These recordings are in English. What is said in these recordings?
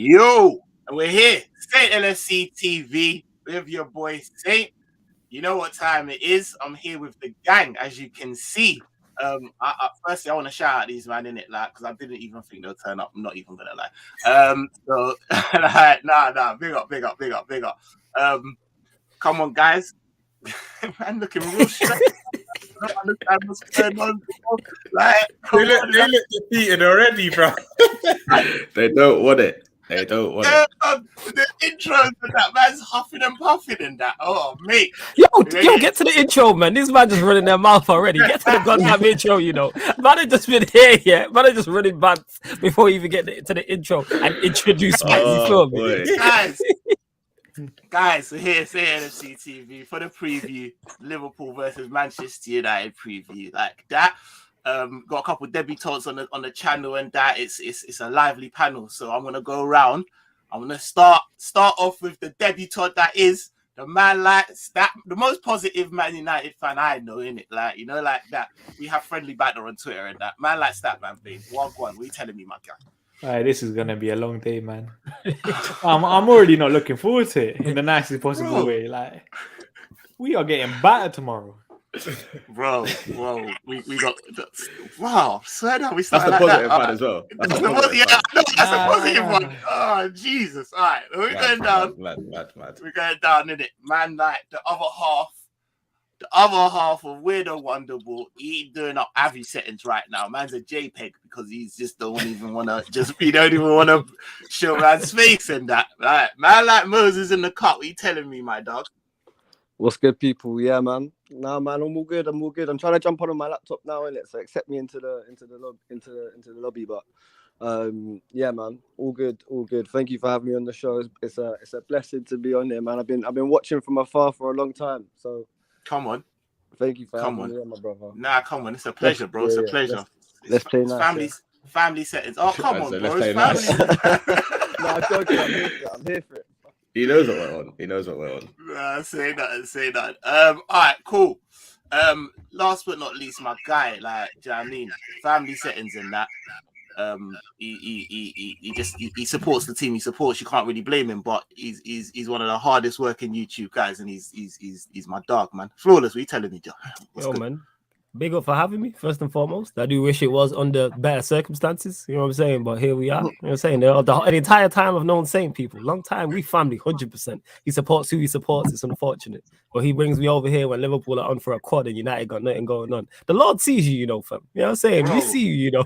Yo, and we're here, Saint LFCTV with your boy Saint. You know what time it is. I'm here with the gang, as you can see. Firstly, I want to shout out these man in it, like, because I didn't even think they'll turn up. I'm not even gonna lie. Nah, big up. Come on, guys. Man, looking real stressed. What's going on, bro? Like, they look defeated already, bro. They don't want it. They don't want it. The intros and that man's huffing and puffing and that. Oh, mate. Yo, get to the intro, man. These man just running their mouth already. Get to the goddamn intro, you know. Man have just been here, yeah. Man have just running bands before you even get to the intro and introduce me. You feel me? Guys, so here's LFCTV for the preview. Liverpool versus Manchester United preview. Like that. Got a couple of debutantes on the channel and that it's a lively panel. So I'm gonna go around. I'm gonna start off with the debutant that is the man like that, the most positive Man United fan I know, innit? Like, you know, like that. We have friendly banter on Twitter and that. Man like that, man, babe. One. What are you telling me, my guy? This is gonna be a long day, man. I'm already not looking forward to it in the nicest possible way. Like, we are getting battered tomorrow. Bro, we got wow. Swear down, we started that's the like positive one as well. That's the positive one. Oh Jesus! All right, we're going down. Mad. We're going down in it, man. Like the other half of Weirdo Wonderball, he doing up Avi settings right now. Man's a JPEG because he's just don't even want to show man's face and that. Right, man, like Moses in the cup. What you telling me, my dog? What's good, people? Yeah, man. Nah, man, I'm all good. I'm trying to jump on my laptop now, innit? So accept me into the lobby. But yeah, man, all good. Thank you for having me on the show. It's a blessing to be on there, man. I've been watching from afar for a long time. So come on. Thank you for having me on, my brother. Nah, come on. It's a pleasure, bro. It's a pleasure. Let's play nice. Family settings. Oh, come on, bro. Let's play nice. Nah, I'm joking. I'm here for it. He knows what we're on. Nah, say that. All right, cool. Last but not least, my guy, like, do you know what I mean? Family settings and that. He supports the team. He supports. You can't really blame him. But he's one of the hardest working YouTube guys, and he's my dog, man. Flawless. What you telling me, John? Yo, man. Big up for having me, first and foremost. I do wish it was under better circumstances, you know what I'm saying? But here we are, you know what I'm saying? The entire time I've known Saint people, long time, we family, 100%. He supports who he supports, it's unfortunate. But he brings me over here when Liverpool are on for a quad and United got nothing going on. The Lord sees you, you know, fam. You know what I'm saying? Bro, we see you, you know.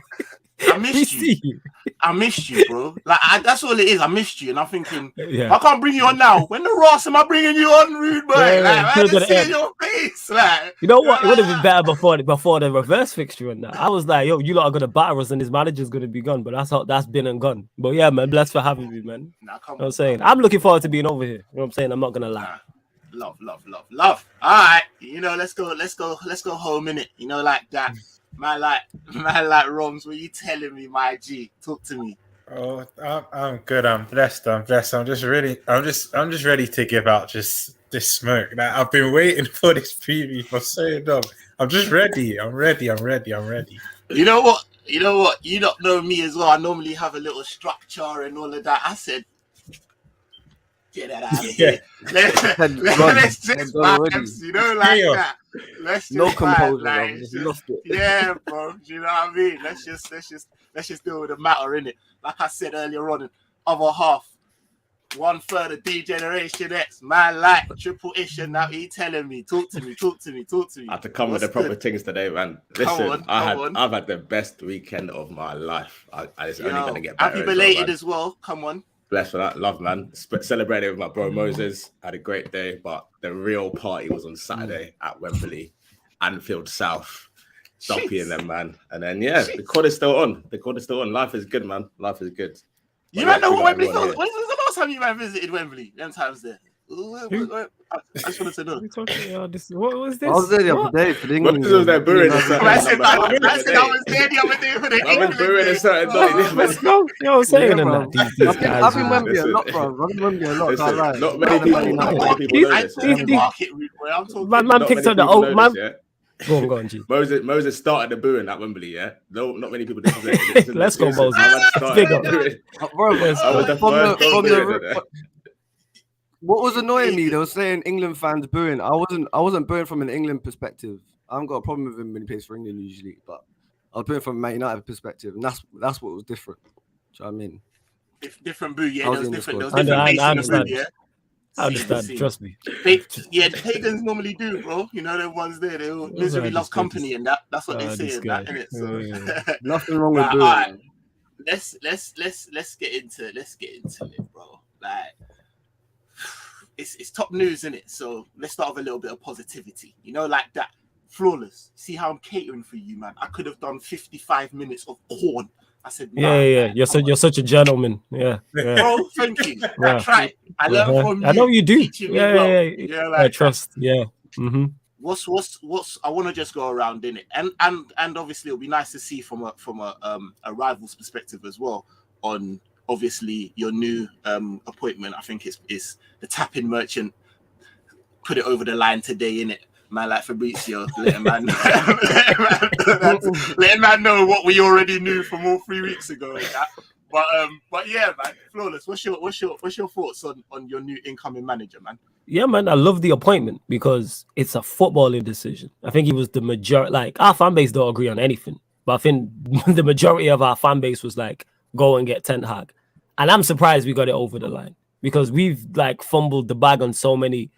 I missed you, bro. Like, that's all it is. I missed you, and I'm thinking, I can't bring you on now. When the Ross am I bringing you on, rude boy? I just see your face. Like, you know what? It would have been better before the reverse fixture and that. I was like, yo, you lot are gonna batter us, and his manager's gonna be gone. But that's been and gone. But yeah, man, blessed for having me, man. Nah, you know what I'm saying? I'm looking forward to being over here. You know what I'm saying? I'm not gonna lie. Love. All right, you know, let's go home in it. You know, like that. Man like Roms, what you telling me, my G? Talk to me. Oh, I'm good. I'm blessed. I'm just ready to give out just this smoke. Like, I've been waiting for this preview for so long. I'm just ready. I'm ready. You know what? You don't know me as well. I normally have a little structure and all of that. I said, get that out of here. Let's just vibes, you know, like that. Let's just no composure, like, yeah, bro. You know what I mean? Let's just deal with the matter, innit? Like I said earlier on, other half, 1/3 of D-Generation X, man, like triple ish, and now he telling me, talk to me. I have to come with the proper things today, man. Listen, I've had the best weekend of my life. It's only gonna get better. Happy belated as well. Come on. Blessed for that, love, man. Celebrated with my bro Moses. Had a great day, but the real party was on Saturday at Wembley, Anfield South, Dumpy and them, man. And then the quad is still on. Life is good, man. Life is good. You might know what Wembley feels. When was the last time you might visited Wembley? Them times there. I just wanted to know. What was this? I was there the other day for the England. What was that brewing? I said I was there the other day for the England. I was brewing a certain Let's go. You know what I'm saying? I've been Wembley a lot, bro. I've been Wembley a lot. Not many people know this. Man picked up the old man. Go on, G. Moses started the booing at Wembley, yeah? No, not many people did. Let's go, Moses. Started Big up. the booing. Bro, I was the first dog booing there. what was annoying me, they were saying England fans booing. I wasn't booing from an England perspective. I haven't got a problem with him when he plays for England usually, but I was booing from a Man United perspective, and that's what was different. Do you know what I mean? Different boo, yeah. I There was was in the different. There was squad. different I bass in the understand. boo, yeah. I understand. Trust me. Yeah, the pagans normally do, bro. You know, the ones there, they all misery loves company, and that's what they say in that, innit? So Nothing wrong with Right, booing. alright. Man. let's get into it, bro. Like, it's top news, isn't it? So let's start with a little bit of positivity. You know, like that. Flawless. See how I'm catering for you, man. I could have done 55 minutes of corn. I said, nah, Yeah. man, You're such a gentleman. Yeah. bro, thank you. Yeah. I tried. I learned from you. I know you do. Teaching me well. You know, like, trust. Yeah. Mm-hmm. What's I want to just go around in it, and obviously it'll be nice to see from a rival's perspective as well on obviously your new appointment. I think it's the tapping merchant put it over the line today, innit? Man, like Fabrizio, let man know what we already knew from all 3 weeks ago. But yeah, man, Flawless. What's your thoughts on your new incoming manager, man? Yeah, man, I love the appointment because it's a footballing decision. I think he was the majority. Like, our fan base don't agree on anything, but I think the majority of our fan base was like, go and get Ten Hag. And I'm surprised we got it over the line because we've like fumbled the bag on so many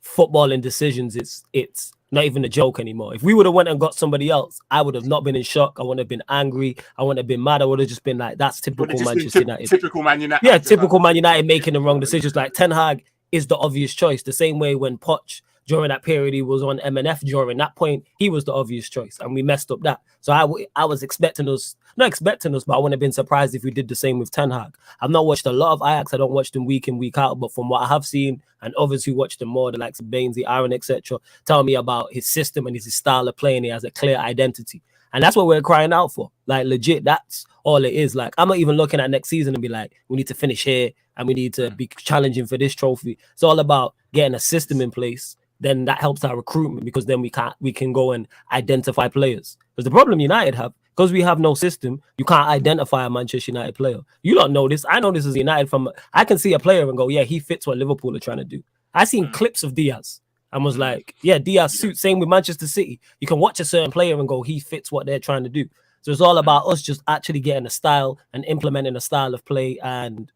footballing decisions. It's not even a joke anymore. If we would have went and got somebody else, I would have not been in shock. I wouldn't have been angry. I wouldn't have been mad. I would have just been like, that's typical Manchester United. Typical Man United. Yeah, typical Man United making the wrong decisions. Like Ten Hag is the obvious choice. The same way when Poch, during that period, he was on MNF during that point, he was the obvious choice. And we messed up that. So I was expecting us, not expecting us, but I wouldn't have been surprised if we did the same with Ten Hag. I've not watched a lot of Ajax. I don't watch them week in, week out. But from what I have seen, and others who watch them more, the likes of Bainesy, Aaron, etc., tell me about his system and his style of playing. He has a clear identity. And that's what we're crying out for. Like, legit, that's all it is. Like, I'm not even looking at next season and be like, we need to finish here and we need to be challenging for this trophy. It's all about getting a system in place. Then that helps our recruitment because then we can go and identify players. Because the problem United have, because we have no system, you can't identify a Manchester United player. You don't know this. I know this is United I can see a player and go, yeah, he fits what Liverpool are trying to do. I seen clips of Diaz and was like, yeah, Diaz suits. Same with Manchester City. You can watch a certain player and go, he fits what they're trying to do. So it's all about us just actually getting a style and implementing a style of play and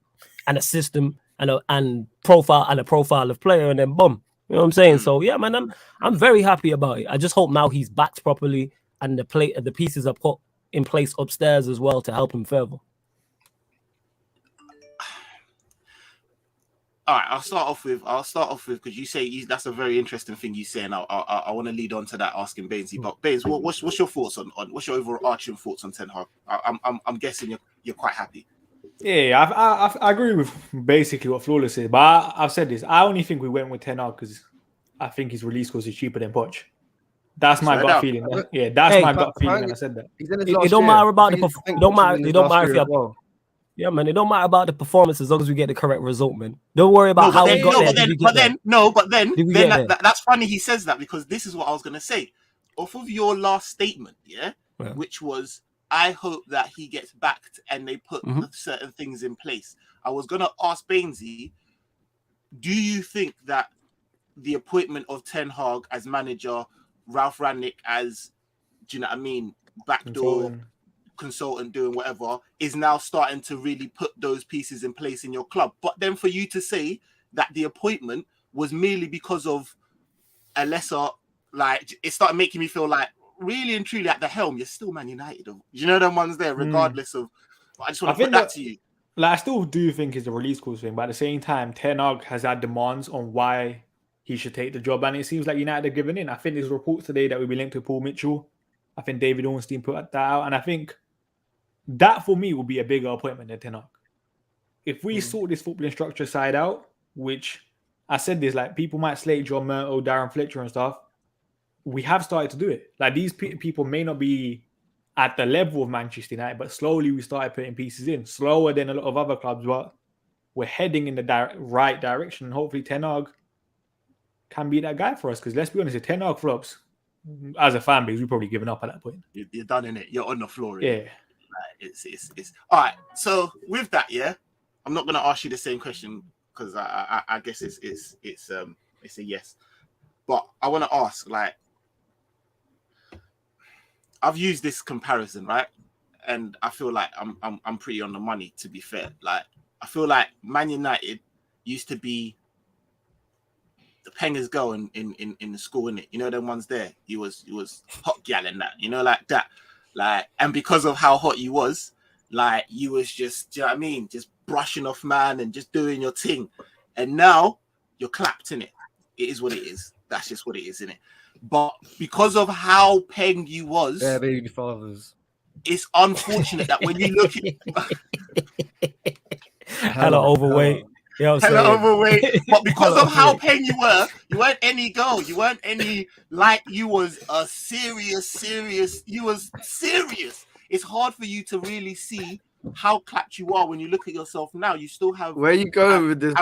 a system and a profile of player, and then boom. You know what I'm saying? So yeah, man, I'm very happy about it. I just hope now he's backed properly and the pieces are put in place upstairs as well to help him further. All right, I'll start off with because you say that's a very interesting thing you say, and I want to lead on to that asking Bainesy. But Baines, what's your thoughts on what's your overarching thoughts on Ten Hag? I'm guessing you're quite happy. Yeah, I agree with basically what Flawless said, but I've said this. I only think we went with Ten Hag because I think his release cost is cheaper than Poch. That's my gut feeling. Yeah, that's my gut feeling, and I said that. It don't matter about the it don't matter. It don't matter if you have. Yeah, man, it don't matter about the performance as long as we get the correct result, man. Don't worry about how we got there. But then that's funny he says that because this is what I was going to say. Off of your last statement, which was, I hope that he gets backed and they put certain things in place. I was going to ask Bainesy, do you think that the appointment of Ten Hag as manager, Ralph Rangnick as, do you know what I mean, backdoor consultant doing whatever, is now starting to really put those pieces in place in your club? But then for you to say that the appointment was merely because of a lesser, like, it started making me feel like really and truly at the helm, you're still Man United. You know them ones there, regardless of. I just want to put that to you. Like, I still do think it's the release clause thing, but at the same time, Ten Hag has had demands on why he should take the job, and it seems like United are giving in. I think there's reports today that we'll be linked to Paul Mitchell. I think David Ornstein put that out, and I think that for me will be a bigger appointment than Ten Hag. If we sort this footballing structure side out, which I said this, like, people might slate John Murto, Darren Fletcher and stuff. We have started to do it. Like, these people may not be at the level of Manchester United, but slowly we started putting pieces in, slower than a lot of other clubs, but we're heading in the right direction. And hopefully Ten Hag can be that guy for us. Because let's be honest, if Ten Hag flops, as a fan base, we've probably given up at that point. You're done in it. You're on the floor. Yeah. Like, it's all right. So with that, yeah, I'm not gonna ask you the same question because I guess it's a yes. But I want to ask, like, I've used this comparison, right? And I feel like I'm pretty on the money, to be fair. Like, I feel like Man United used to be the Penger's girl in the school, innit? You know, them ones there. He was hot gal and that, you know, like that. Like, and because of how hot you was, like, you was just, do you know what I mean? Just brushing off man and just doing your thing. And now you're clapped, innit? It is what it is. That's just what it is, innit? But because of how Peng you was, Yeah, baby fathers. it's unfortunate that when you look at Hella overweight. You know what I'm hella saying? overweight, but because of how Peng you weren't any girl. You weren't any, like, you was a serious. You was serious. It's hard for you to really see how clapped you are when you look at yourself now. You still have Where you going with this,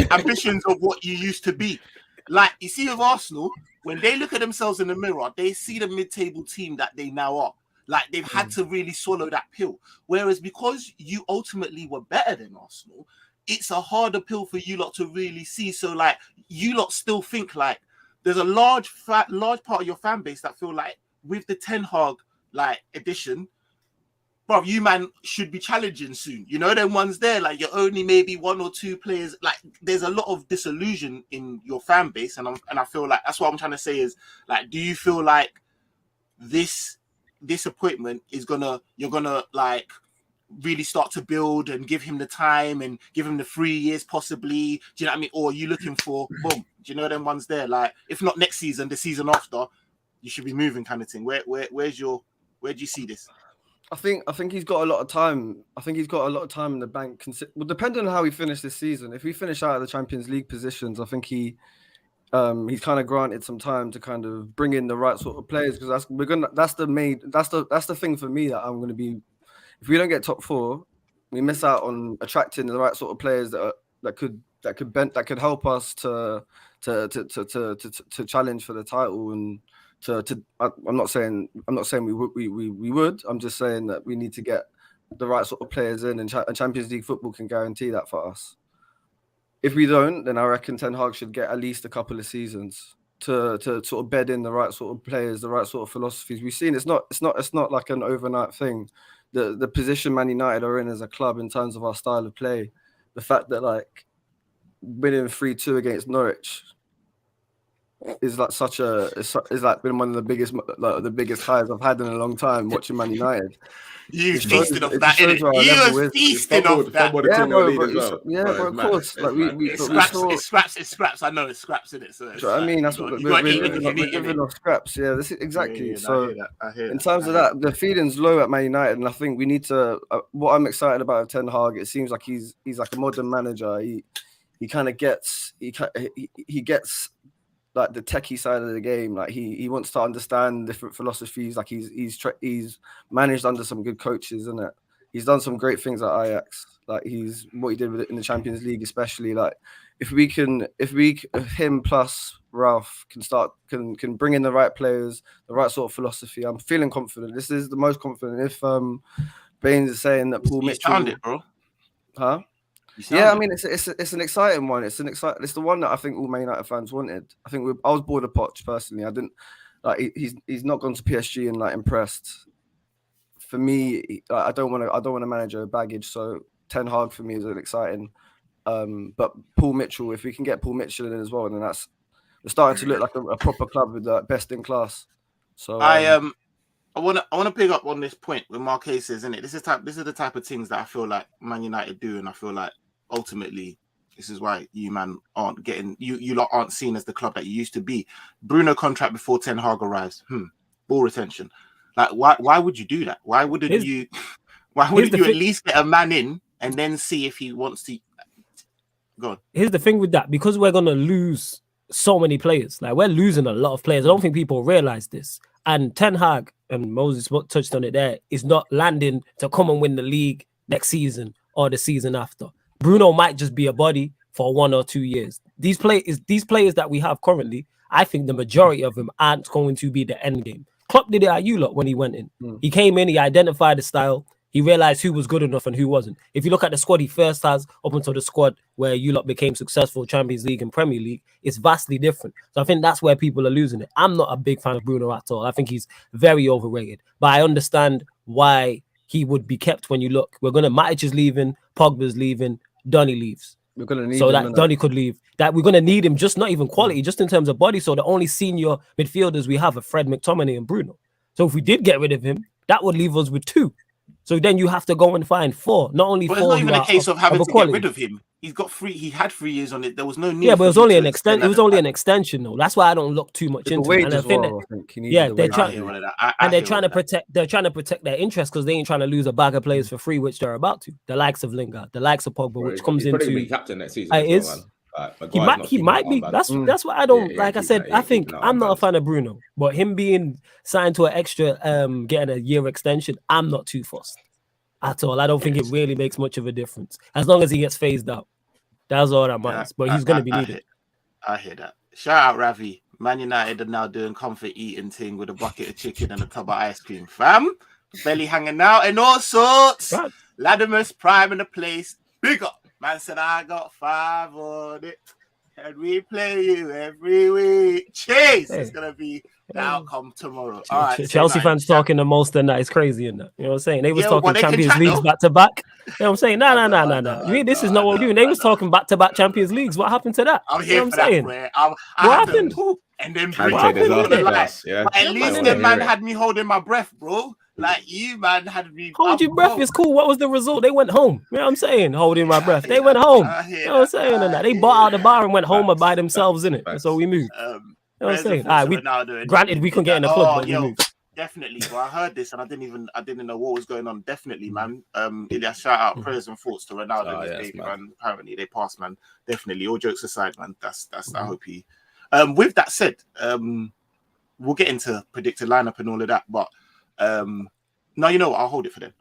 ambitions of what you used to be. Like, you see with Arsenal, when they look at themselves in the mirror, they see the mid-table team that they now are. Like, they've had to really swallow that pill. Whereas because you ultimately were better than Arsenal, it's a harder pill for you lot to really see. So, like, you lot still think, like, there's a large part of your fan base that feel like with the Ten Hag, like, edition, bro, you man should be challenging soon. You know, them ones there, like, you're only maybe one or two players. Like, there's a lot of disillusion in your fan base, and I feel like that's what I'm trying to say is, like, do you feel like this appointment is you're gonna like really start to build and give him the time and give him the 3 years possibly? Do you know what I mean? Or are you looking for boom? Do you know them ones there? Like, if not next season, the season after, you should be moving, kind of thing. Where do you see this? I think he's got a lot of time. I think he's got a lot of time in the bank. Well, depending on how we finish this season, if we finish out of the Champions League positions, I think he's kind of granted some time to kind of bring in the right sort of players, because that's the thing for me that I'm going to be. If we don't get top four, we miss out on attracting the right sort of players that could help us to challenge for the title and. I'm not saying we would. I'm just saying that we need to get the right sort of players in, and Champions League football can guarantee that for us. If we don't, then I reckon Ten Hag should get at least a couple of seasons to sort of bed in the right sort of players, the right sort of philosophies. We've seen it's not like an overnight thing. The position Man United are in as a club in terms of our style of play, the fact that, like, winning 3-2 against Norwich is like is like been one of the biggest highs I've had in a long time watching Man United. You feasted off that, innit? You was feasting off that. Yeah, but of course, like it's scraps. I know it's scraps, innit? So I mean, that's what we're living off scraps. Yeah, this is exactly. So in terms of that, the feeling's low at Man United, and I think we need to. What I'm excited about Ten Hag, it seems like he's like a modern manager. He kind of gets he gets like the techie side of the game. Like he wants to understand different philosophies. Like he's managed under some good coaches, isn't it? He's done some great things at Ajax. Like what he did with it in the Champions League, especially. Like if him plus Ralph can bring in the right players, the right sort of philosophy, I'm feeling confident. This is the most confident. If Baines is saying that Paul Mitchell, found it, bro. Huh? Yeah, I mean it's an exciting one. It's the one that I think all Man United fans wanted. I think I was bored of Poch personally. I didn't like he's not gone to PSG and like impressed. For me, I don't want to manage a baggage. So Ten Hag for me is an exciting. But Paul Mitchell, if we can get Paul Mitchell in as well, then we're starting to look like a proper club with the best in class. So I want to pick up on this point with Marquez says, isn't it? This is the type of things that I feel like Man United do, and I feel like ultimately this is why you man aren't getting you lot aren't seen as the club that you used to be. Bruno contract before Ten Hag arrives. Ball retention. Like why would you do that? Why wouldn't you at least get a man in and then see if he wants to go on? Here's the thing with that, because we're gonna lose so many players. Like, we're losing a lot of players. I don't think people realize this. And Ten Hag, and Moses touched on it there, is not landing to come and win the league next season or the season after. Bruno might just be a body for 1 or 2 years. These players that we have currently I think the majority of them aren't going to be the end game. Klopp did it at you lot when he went in. He came in, he identified the style, he realized who was good enough and who wasn't. If you look at the squad he first has up until the squad where you lot became successful, Champions League and Premier League, it's vastly different. So I think that's where people are losing it. I'm not a big fan of Bruno at all. I think he's very overrated. But I understand why he would be kept when you look. Matic is leaving, Pogba's leaving, Donny leaves. We're gonna need so him, that innit? Donny could leave. That we're gonna need him, just not even quality, just in terms of body. So the only senior midfielders we have are Fred, McTominay, and Bruno. So if we did get rid of him, that would leave us with 2. So then you have to go and find 4. Not only But 4. it's not even a case of having to quality. get rid of him. He's got 3. He had 3 years on it. There was no need. Yeah, but it was for only him an to extension. It was only an extension, though. That's why I don't look too much The into wage it. And I as think well, that, I think he needs yeah, the they're wage. I trying, hear all of that. and they're hear trying all to of that. protect. They're trying to protect their interests because they ain't trying to lose a bag of players for free, which they're about to. The likes of Lingard, the likes of Pogba, which comes He's probably gonna into. be captain next season. It as is. well, man. Like, He might be. That's what I don't like. I said, I think I'm not a fan of Bruno, but him being signed to an extra, getting a year extension, I'm not too fussed at all. I don't think it really makes much of a difference as long as he gets phased out. That's all that matters. But he's going to be needed. I hear that. Shout out Ravi. Man United are now doing comfort eating thing with a bucket of chicken and a tub of ice cream. Fam, belly hanging out and all sorts. Right. Latimer's prime in the place. Big up. Man said I got 5 on it. And we play you every week. Chase. Hey. It's gonna be the outcome tomorrow. All right. Chelsea fans talking the most than that. It's crazy, isn't it? You know what I'm saying? They was Yeah, talking well, they can Champions chat, Leagues though. back to back. You know what I'm saying? No. This is not what we're doing. They was know. talking back to back Champions Leagues. What happened to that? I'm You here know for what I'm saying? that. What happened? And then Can bring take it this to the after light. class, yeah. But at I least wanna the hear man it. had me holding my breath, bro. Like you, man, had me. Hold your breath. It's cool. What was the result? They went home. You know what I'm saying? Holding my breath. They went home. You know what I'm saying? And that. They bought out the bar and went home by themselves, innit? And so we moved. You know what I'm saying? All right, granted, we couldn't get in the club, but we moved. Definitely, bro. I heard this and I didn't know what was going on. Definitely, man. Ilya, shout out, prayers and thoughts to Ronaldo and his baby, man. Apparently they passed, man. Definitely. All jokes aside, man. That's I hope he. With that said, we'll get into predicted lineup and all of that, but no, you know what? I'll hold it for them.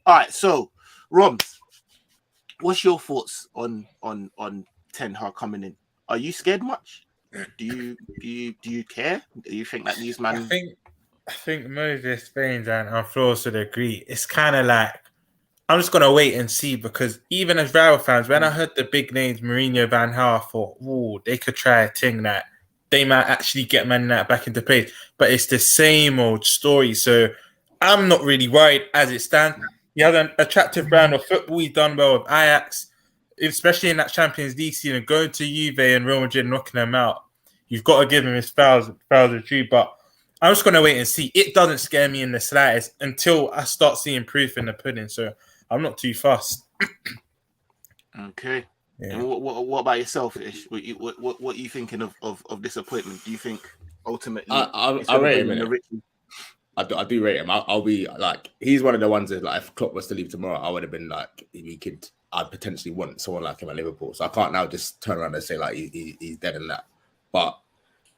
All right, so Roms, what's your thoughts on Ten Hag coming in? Are you scared much? Do you care? Do you think that these man? I think Moses, Baines, and Flores would agree. It's kind of like I'm just gonna wait and see because even as Real fans, when I heard the big names Mourinho, Van Gaal, I thought, "Ooh, they could try a thing that they might actually get Man United back into place." But it's the same old story, so I'm not really worried as it stands. He has an attractive brand of football. He's done well with Ajax, especially in that Champions League season. Going to Juve and Real Madrid, knocking them out. You've got to give him his fouls are due, but I'm just going to wait and see. It doesn't scare me in the slightest until I start seeing proof in the pudding, so I'm not too fussed. Okay. Yeah. And what about yourself, Ish? What are you thinking of this appointment? Do you think ultimately I rate him in it. I do rate him. I'll be like, he's one of the ones that, like, if Klopp was to leave tomorrow, I would have been like, I'd potentially want someone like him at Liverpool. So I can't now just turn around and say like he's dead in that. But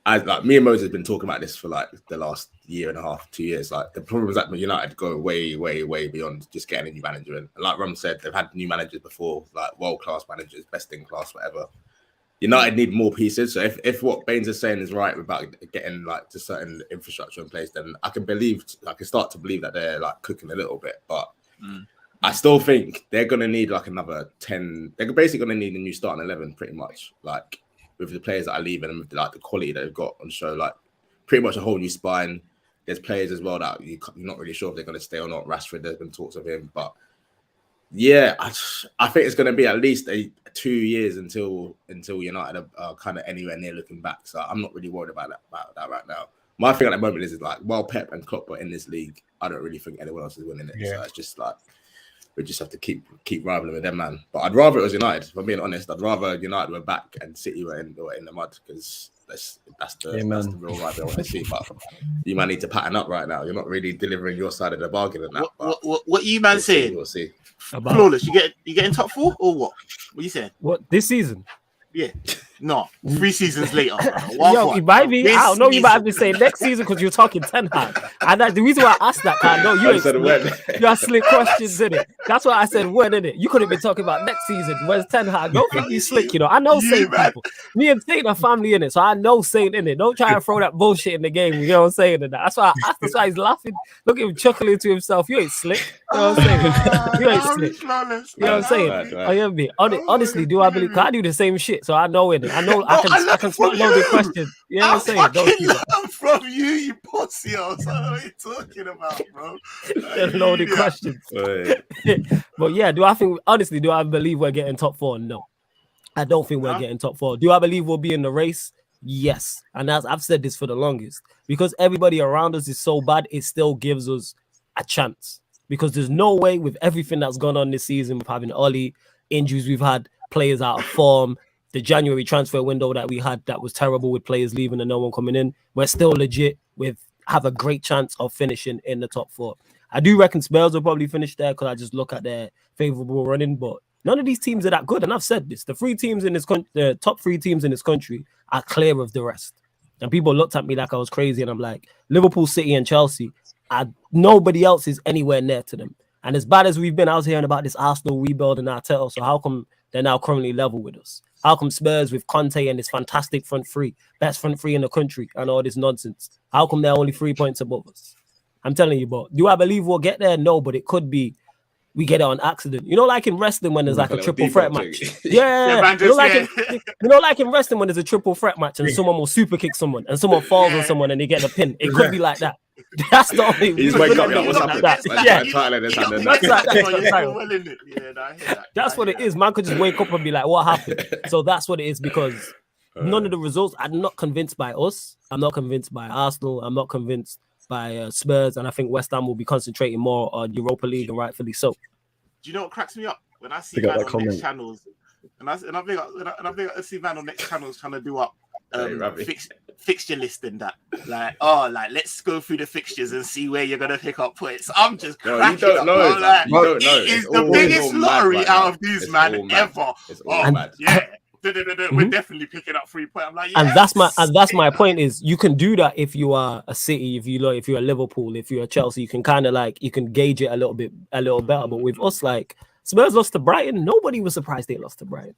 like me and Moses have been talking about this for like the last year and a half, 2 years. Like the problem is that United go way, way, way beyond just getting a new manager in. And like Rum said, they've had new managers before, like world-class managers, best in class, whatever. United need more pieces. So if what Baines is saying is right about getting like just certain infrastructure in place, then I can start to believe that they're like cooking a little bit. But I still think they're gonna need like another 10. They're basically gonna need a new starting 11, pretty much. Like with the players that are leaving and with like the quality that they've got on show, like pretty much a whole new spine. There's players as well that you're not really sure if they're gonna stay or not. Rashford, there's been talks of him, but yeah, I think it's going to be at least 2 years until United are kind of anywhere near looking back. So I'm not really worried about that right now. My thing at the moment is like, while Pep and Klopp are in this league, I don't really think anyone else is winning it. Yeah. So it's just like we just have to keep rivaling with them, man. But I'd rather it was United. If I'm being honest, I'd rather United were back and City were in the mud because that's the real rival I want to see. But you might need to pattern up right now. You're not really delivering your side of the bargain in that. What you man saying? We'll see. Flawless. You get in top 4 or what? What are you saying? What this season? Yeah. No, 3 seasons later. Yo, it might be. I don't know. You might have to say next season because you're talking Ten Hag. And the reason why I asked that, I know you ain't slick. You have slick questions in it. That's why I said when in it. You couldn't be talking about next season. Where's Ten Hag? Don't think you slick. You know, I know Saint people. Me and Saint are family in it, so I know Saint in it. Don't try and throw that bullshit in the game. You know what I'm saying? And that's why I asked. That's why he's laughing. Look at him chuckling to himself. You ain't slick. You know what I'm saying? You ain't slick. You know what I'm saying? I am me. Honestly, do I believe? Cause I do the same shit, so I know it. I know I can spot loaded questions. You know what I'm saying? Don't do that. Learn from you pussy. I don't know what you're talking about, bro. Loaded questions. But yeah, do I believe we're getting top 4? No. I don't think we're getting top 4. Do I believe we'll be in the race? Yes. And I've said this for the longest. Because everybody around us is so bad, it still gives us a chance. Because there's no way with everything that's gone on this season, with having Ollie, injuries we've had, players out of form, the January transfer window that we had that was terrible with players leaving and no one coming in, we're still legit have a great chance of finishing in the top 4. I do reckon Spurs will probably finish there because I just look at their favourable running, but none of these teams are that good. And I've said this, the top 3 teams in this country are clear of the rest. And people looked at me like I was crazy, and I'm like, Liverpool, City and Chelsea, nobody else is anywhere near to them. And as bad as we've been, I was hearing about this Arsenal rebuild and Arteta, so how come they're now currently level with us? How come Spurs with Conte and this fantastic front three, best front three in the country, and all this nonsense? How come they're only 3 points above us? I'm telling you, but do I believe we'll get there? No, but it could be we get it on accident. You know, like in wrestling when there's like a triple threat match. Yeah, you know, like in wrestling when there's a triple threat match and someone will super kick someone and someone falls on someone and they get a pin. It could be like that. That's the only. He's wake up, what's happening? That's what it is. Man could just wake up and be like, "What happened?" So that's what it is, because none of the results. I'm not convinced by us. I'm not convinced by Arsenal. I'm not convinced by Spurs, and I think West Ham will be concentrating more on Europa League, and rightfully so. Do you know what cracks me up when I see man on next channels, and I see man on next channels trying to do up fixture list and that, like let's go through the fixtures and see where you're gonna pick up points. I'm just cracking you don't up, know. Bro. Like, you don't know. It is the biggest lottery out of these man ever. Yeah. We're definitely picking up 3 points. I'm like, yes. And that's my point is you can do that if you are a City, if you're a Liverpool, if you're a Chelsea, you can kind of like you can gauge it a little better. But with us, like Spurs lost to Brighton, nobody was surprised they lost to Brighton.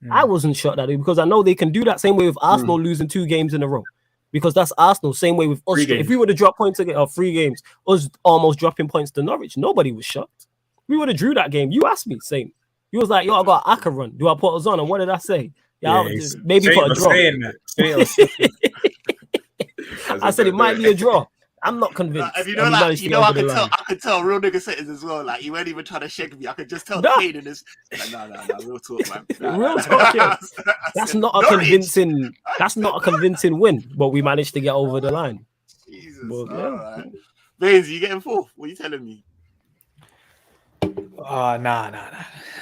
I wasn't shocked at it because I know they can do that same way with Arsenal losing 2 games in a row. Because that's Arsenal, same way with us. If we would have dropped points again, or 3 games, us almost dropping points to Norwich, nobody was shocked. We would have drew that game. You asked me, same. You was like, yo, I got Aka run. Do I put us on? And what did I say? Maybe put a draw. I said it might be a draw. I'm not convinced. You know, I could tell real nigga settings as well. Like, you weren't even trying to shake me. I could just tell the pain in this. Like, no, real talk, man. Real talk, yeah. That's not a convincing win, but we managed to get over the line. Jesus. But, right. Baines, you getting 4th? What are you telling me? Nah.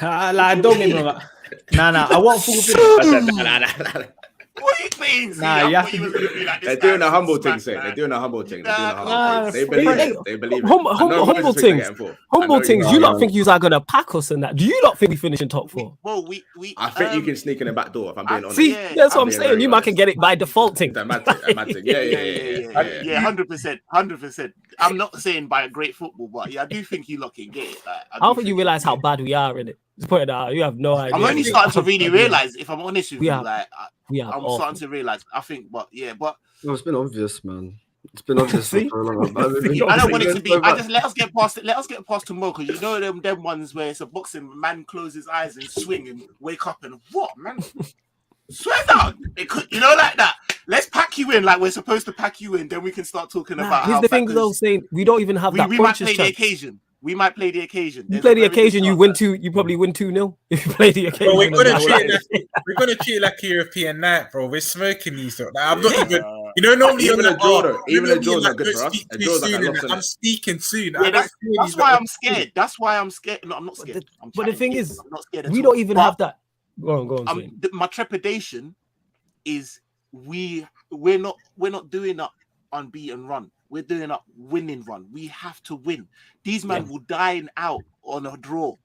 Like, don't get me wrong. Nah. I want full finish. What are you saying? You have to they're doing a humble thing, say. They're doing a humble thing. They believe it. They believe it. Humble things. Humble things. You don't think you are going to pack us in that? Do you not think we finish in top 4? Well, I think you can sneak in the back door, if I'm being honest. See, that's what I'm saying. You might can get it by default thing. Yeah, 100%. I'm not saying by a great football, but I do think you lot can get it. I don't think you realize how bad we are in it. Just put it out. You have no idea. I'm only starting to really realize, if I'm honest with you, I'm awful. starting to realize. I think, but no, it's been obvious, man. It's been obvious for a long time. I don't want it to be. Let us get past it. Let us get past tomorrow, because you know them ones where it's a boxing man close his eyes and swing and wake up and what, man? Swear down. It could, like that. Let's pack you in like we're supposed to pack you in. Then we can start talking about. Here's the thing, though, saying we don't even have that. We might play the occasion. We might play the occasion. You play the occasion, you win 2. You probably win 2-0 if you play the occasion. Bro, we're gonna treat it like a European night, bro. We're smoking these. Like, I'm not even. Normally even a draw. Even a draw is good for us. I'm speaking soon. That's why I'm scared. No, I'm not scared. But the thing is, I'm not scared. We don't even have that. Go on. My trepidation is we're not doing an unbeaten run. We're doing a winning run. We have to win. These men will dine out on a draw.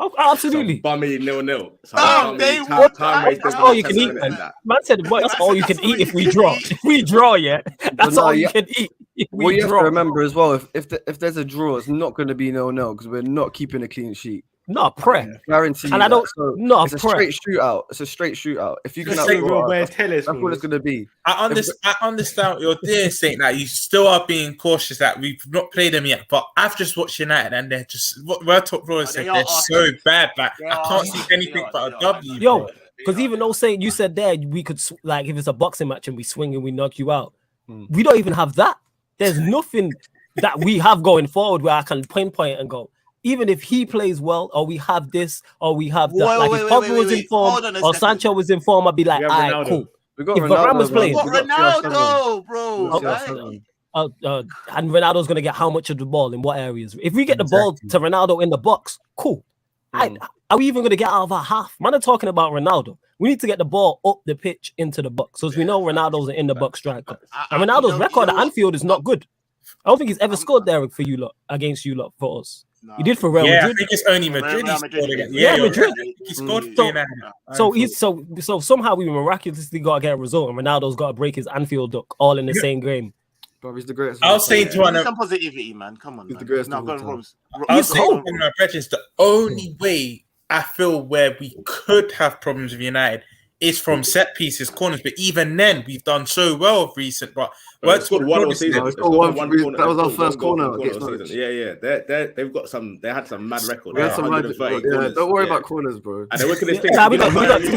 Oh, absolutely. Bummy 0-0. Oh, they Time would. That's all you can eat, man. Man said, "Boy, that's all you can eat if we draw. If we draw, yeah, that's all you can eat if What we you have to draw." remember as well, if there's a draw, it's not going to be 0-0 because we're not keeping a clean sheet. Not prep. Guarantee you And I don't. that. So Not it's a prep. straight shootout. It's a straight shootout. If you can Just say outscore real us, bare that's tellers, what it's going to be. I understand what you're doing, saying that you still are being cautious that we've not played them yet. But I've just watched United and they're just what we're top floor said they're so bad. Like I can't see anything but a W. Yo, because even though saying you said there we could like if it's a boxing match and we swing and we knock you out, we don't even have that. There's nothing that we have going forward where I can pinpoint and go. Even if he plays well, or we have this, or we have that, like if Pogba was in form, or Sancho was in form, I'd be like, all right, cool. We got If Varane was playing, Ronaldo, bro. And Ronaldo's gonna get how much of the ball in what areas? If we get the ball to Ronaldo in the box, cool. Are we even gonna get out of our half? Man, I'm talking about Ronaldo. We need to get the ball up the pitch into the box, because we know Ronaldo's an in the box striker. And Ronaldo's record at Anfield is not good. I don't think he's ever scored there for you lot, against you lot for us. He did for Real Madrid. I think it's only Madrid. Madrid. He scored. So somehow we miraculously got to get a result, and Ronaldo's got to break his Anfield duck all in the same game. Bro, he's the greatest. I'll say some positivity, man. Come on, he's the man. greatest. Not going Rose. I'll say the only way I feel where we could have problems with United is from set pieces, corners. But even then, we've done so well of recent. But scored one all season. That was our first corner. Yeah. They've got some. They had some mad record. We had some mad. Don't worry about corners, bro. And look at this thing. We got talents.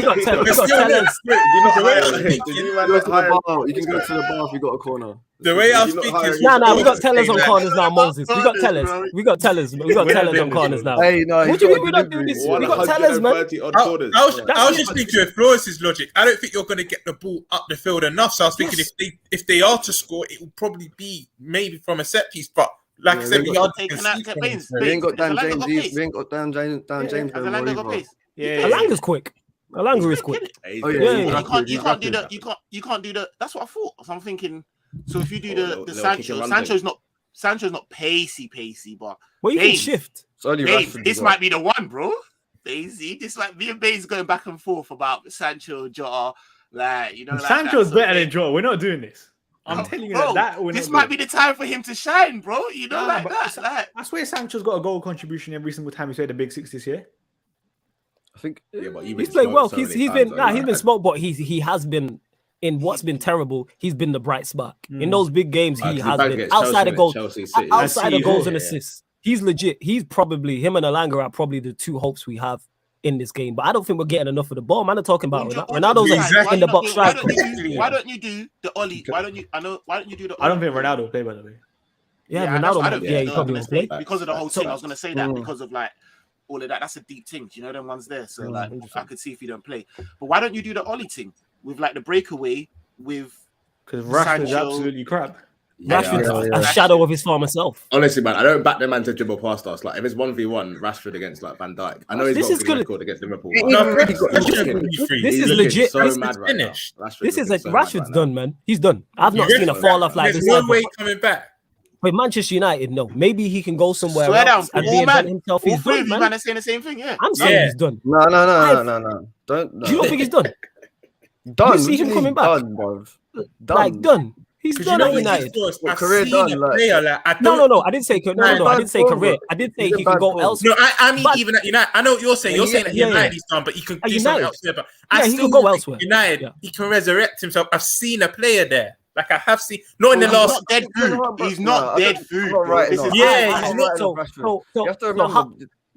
You can go to the bar if you got a corner. The way I'm speaking is we got tellers on corners now, Moses. We got tellers. We got tellers on corners now. Hey, no. What do you mean we don't do this? We got tellers, man. I was just thinking with Flores' logic. I don't think you're going to get the ball up the field enough. So I was thinking if they are to score, it will probably be maybe from a set piece. But like I said, we ain't got Dan James. We ain't got Dan James. Alanga's quick. Alanga is quick. You can't do the. That's what I thought. So I'm thinking. So if you do the Sancho's not pacey, but you can shift. This might be the one, bro. Daisy, this might be a Baines going back and forth about Sancho, Jota, Sancho's better than Jota. We're not doing this. I'm telling you that this might be the time for him to shine, bro. That. I swear Sancho's got a goal contribution every single time he's played the Big Six this year. I think but he's played well. He's been smoked, but he has been. In what's been terrible, he's been the bright spot. In those big games, he has been outside of goals, outside of goals and assists. He's legit. He's probably him and Alanga are probably the two hopes we have in this game. But I don't think we're getting enough of the ball. Man, I'm talking about Ronaldo's in the box striker. Why don't you do the Ollie? Why don't you do the? I don't think Ronaldo will play, by the way. Yeah, Ronaldo. He probably won't play because of the whole thing. I was gonna say that because of like all of that. That's a deep thing. You know, them ones there. So like, I could see if you don't play. But why don't you do the Ollie thing? With like the breakaway with because Rashford's absolutely crap. Rashford's a shadow of his former self. Honestly, man, I don't back the man to dribble past us. Like if it's 1v1, Rashford against like Van Dijk. I know he's got a good record against Liverpool. This is legit. This is like Rashford's done, man. He's done. I've not seen a fall off like this. There's no way coming back. With Manchester United, no. Maybe he can go somewhere else and reinvent himself. He's done, man. Are saying the same thing, yeah. I'm saying he's done. No. Don't. Do you not think he's done? Done. You see him coming back? Done, bro. Like done. He's done at United. Career done. No. I didn't say career. No. I didn't say career. I did say he could go elsewhere. No, I mean even at United. I know what you're saying. You're saying that United he's done, but he can do something elsewhere. But he can go elsewhere. United, he can resurrect himself. I've seen a player there. Like I have seen, not in the last. Dead food. He's not dead food. He's not. You have to remember.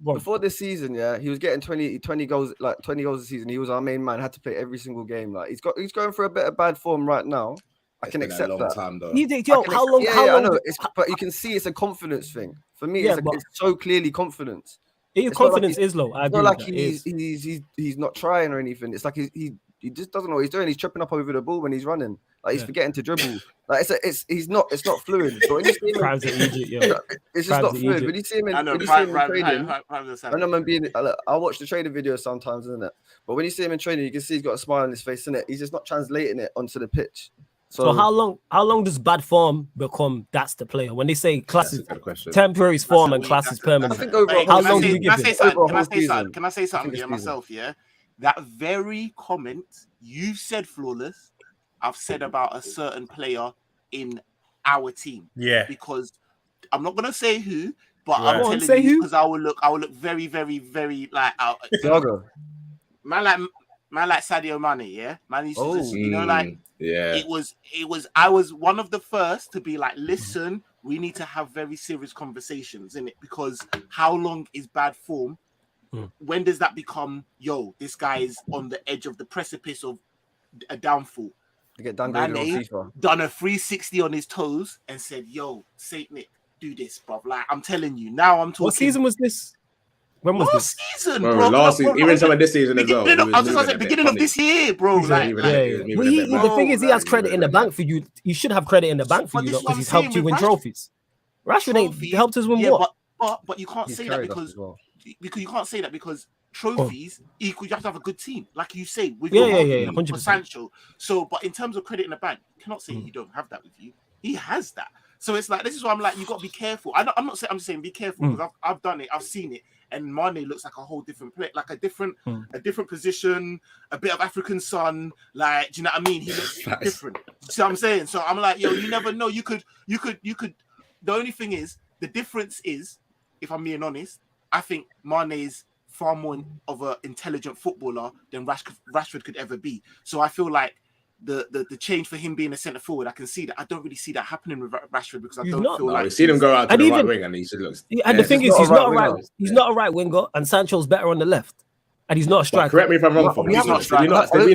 Before this season, he was getting 20 goals, like 20 goals a season. He was our main man, had to play every single game. Like he's going for a bit of bad form right now. I can accept that. Time, though. How long? I know. But you can see it's a confidence thing. For me, it's so clearly confidence. His confidence is low. It's not like he's not trying or anything. It's like he just doesn't know what he's doing. He's tripping up over the ball when he's running. Like he's forgetting to dribble. Like it's not fluid. So when you see him, it's just not fluid. When you see him in training, I watch the training videos sometimes, isn't it? But when you see him in training, you can see he's got a smile on his face, isn't it? He's just not translating it onto the pitch. So how long does bad form become that's the player? When they say class is temporary is form and class is permanent. I think over how long do we give it? Can I say something here myself? Yeah, that very comment you said, Flawless, I've said about a certain player in our team. Yeah, because I'm not gonna say who, but Right. I'm Go on, telling say you who? because I will look very, very, very like Thiago. man like Sadio Mane, yeah. Man used to just, like yeah. it was I was one of the first to be like, listen, we need to have very serious conversations in it, because how long is bad form? When does that become, this guy is on the edge of the precipice of a downfall? To get downgraded on Mane FIFA. done a 360 on his toes and said, yo, Saint Nick, do this, bruv. Like, I'm telling you, now I'm talking. What season was this? When was last this? season, Bro, bro? last season, even some of this season as well. I was just gonna say, beginning of this year, bro. The thing is, he has credit in the bank for you. He should have credit in the bank for you, because he's helped you win trophies. Rashford ain't helped us win what? But you can't say that because you can't say that because trophies equal. You have to have a good team, like you say with your 100%. Sancho. So, but in terms of credit in the bank, you cannot say you don't have that with you. He has that. So it's like, this is why I'm like, you got to be careful. I'm not saying, I'm just saying be careful, because I've done it, I've seen it, and Mane looks like a whole different play, like a different position, a bit of African sun. Like, do you know what I mean? He looks different. See what I'm saying? So I'm like, yo, you never know. You could. The only thing is, the difference is, if I'm being honest, I think Mane is far more of an intelligent footballer than Rashford could ever be. So I feel like the change for him being a centre forward, I can see that. I don't really see that happening with Rashford, because I don't feel like we've seen him go out to the right wing and he should look. And the thing is, he's not a right winger, and Sancho's better on the left, and he's not a striker. Correct me if I'm wrong. He's not a striker. Did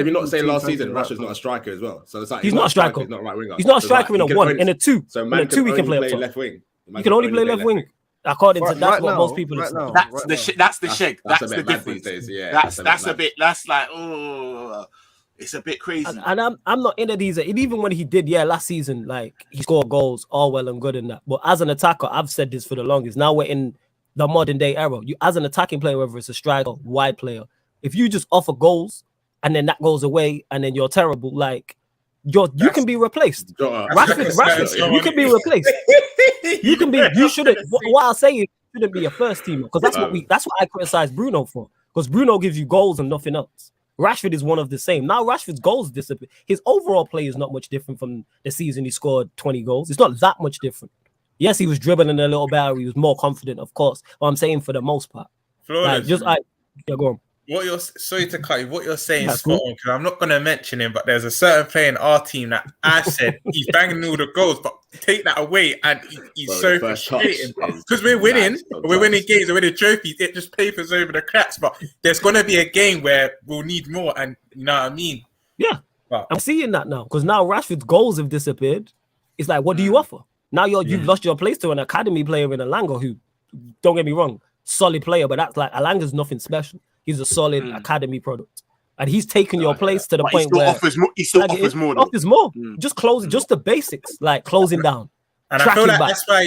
we not say last season Rashford's not a striker as well? So it's like he's not a striker. He's not a right winger. He's not a striker in a one, in a two. So in a two, we can play left wing. You can only play left wing. According to that's what most people are saying. That's the shake. That's the difference. These days. Yeah, that's a bit. That's like, it's a bit crazy. And I'm not into these. And even when he did, last season, like, he scored goals, all well and good in that. But as an attacker, I've said this for the longest. Now we're in the modern day era. You, as an attacking player, whether it's a striker, wide player, if you just offer goals and then that goes away and then you're terrible, like, you can be replaced. Rashford, you can be replaced. You shouldn't. What I'll say is, you shouldn't be a first teamer, because that's what I criticize Bruno for. Because Bruno gives you goals and nothing else. Rashford is one of the same. Now Rashford's goals disappear. His overall play is not much different from the season he scored 20 goals. It's not that much different. Yes, he was dribbling a little better. He was more confident, of course. But I'm saying for the most part. Like, go on. Sorry to cut you. What you're saying is spot on, because I'm not going to mention him, but there's a certain player in our team that I said he's banging all the goals, but take that away and he's so frustrating. Because we're winning games, we're winning trophies. It just papers over the cracks. But there's going to be a game where we'll need more, and you know what I mean? Yeah, I'm seeing that now, because now Rashford's goals have disappeared. It's like, what do you offer? Now you've lost your place to an academy player in Alanga, who, don't get me wrong, solid player, but that's like, Alanga's nothing special. He's a solid academy product, and he's taken your place to the point where he still offers more. Offers more. Just closing, just the basics, like closing down. And I feel like that's why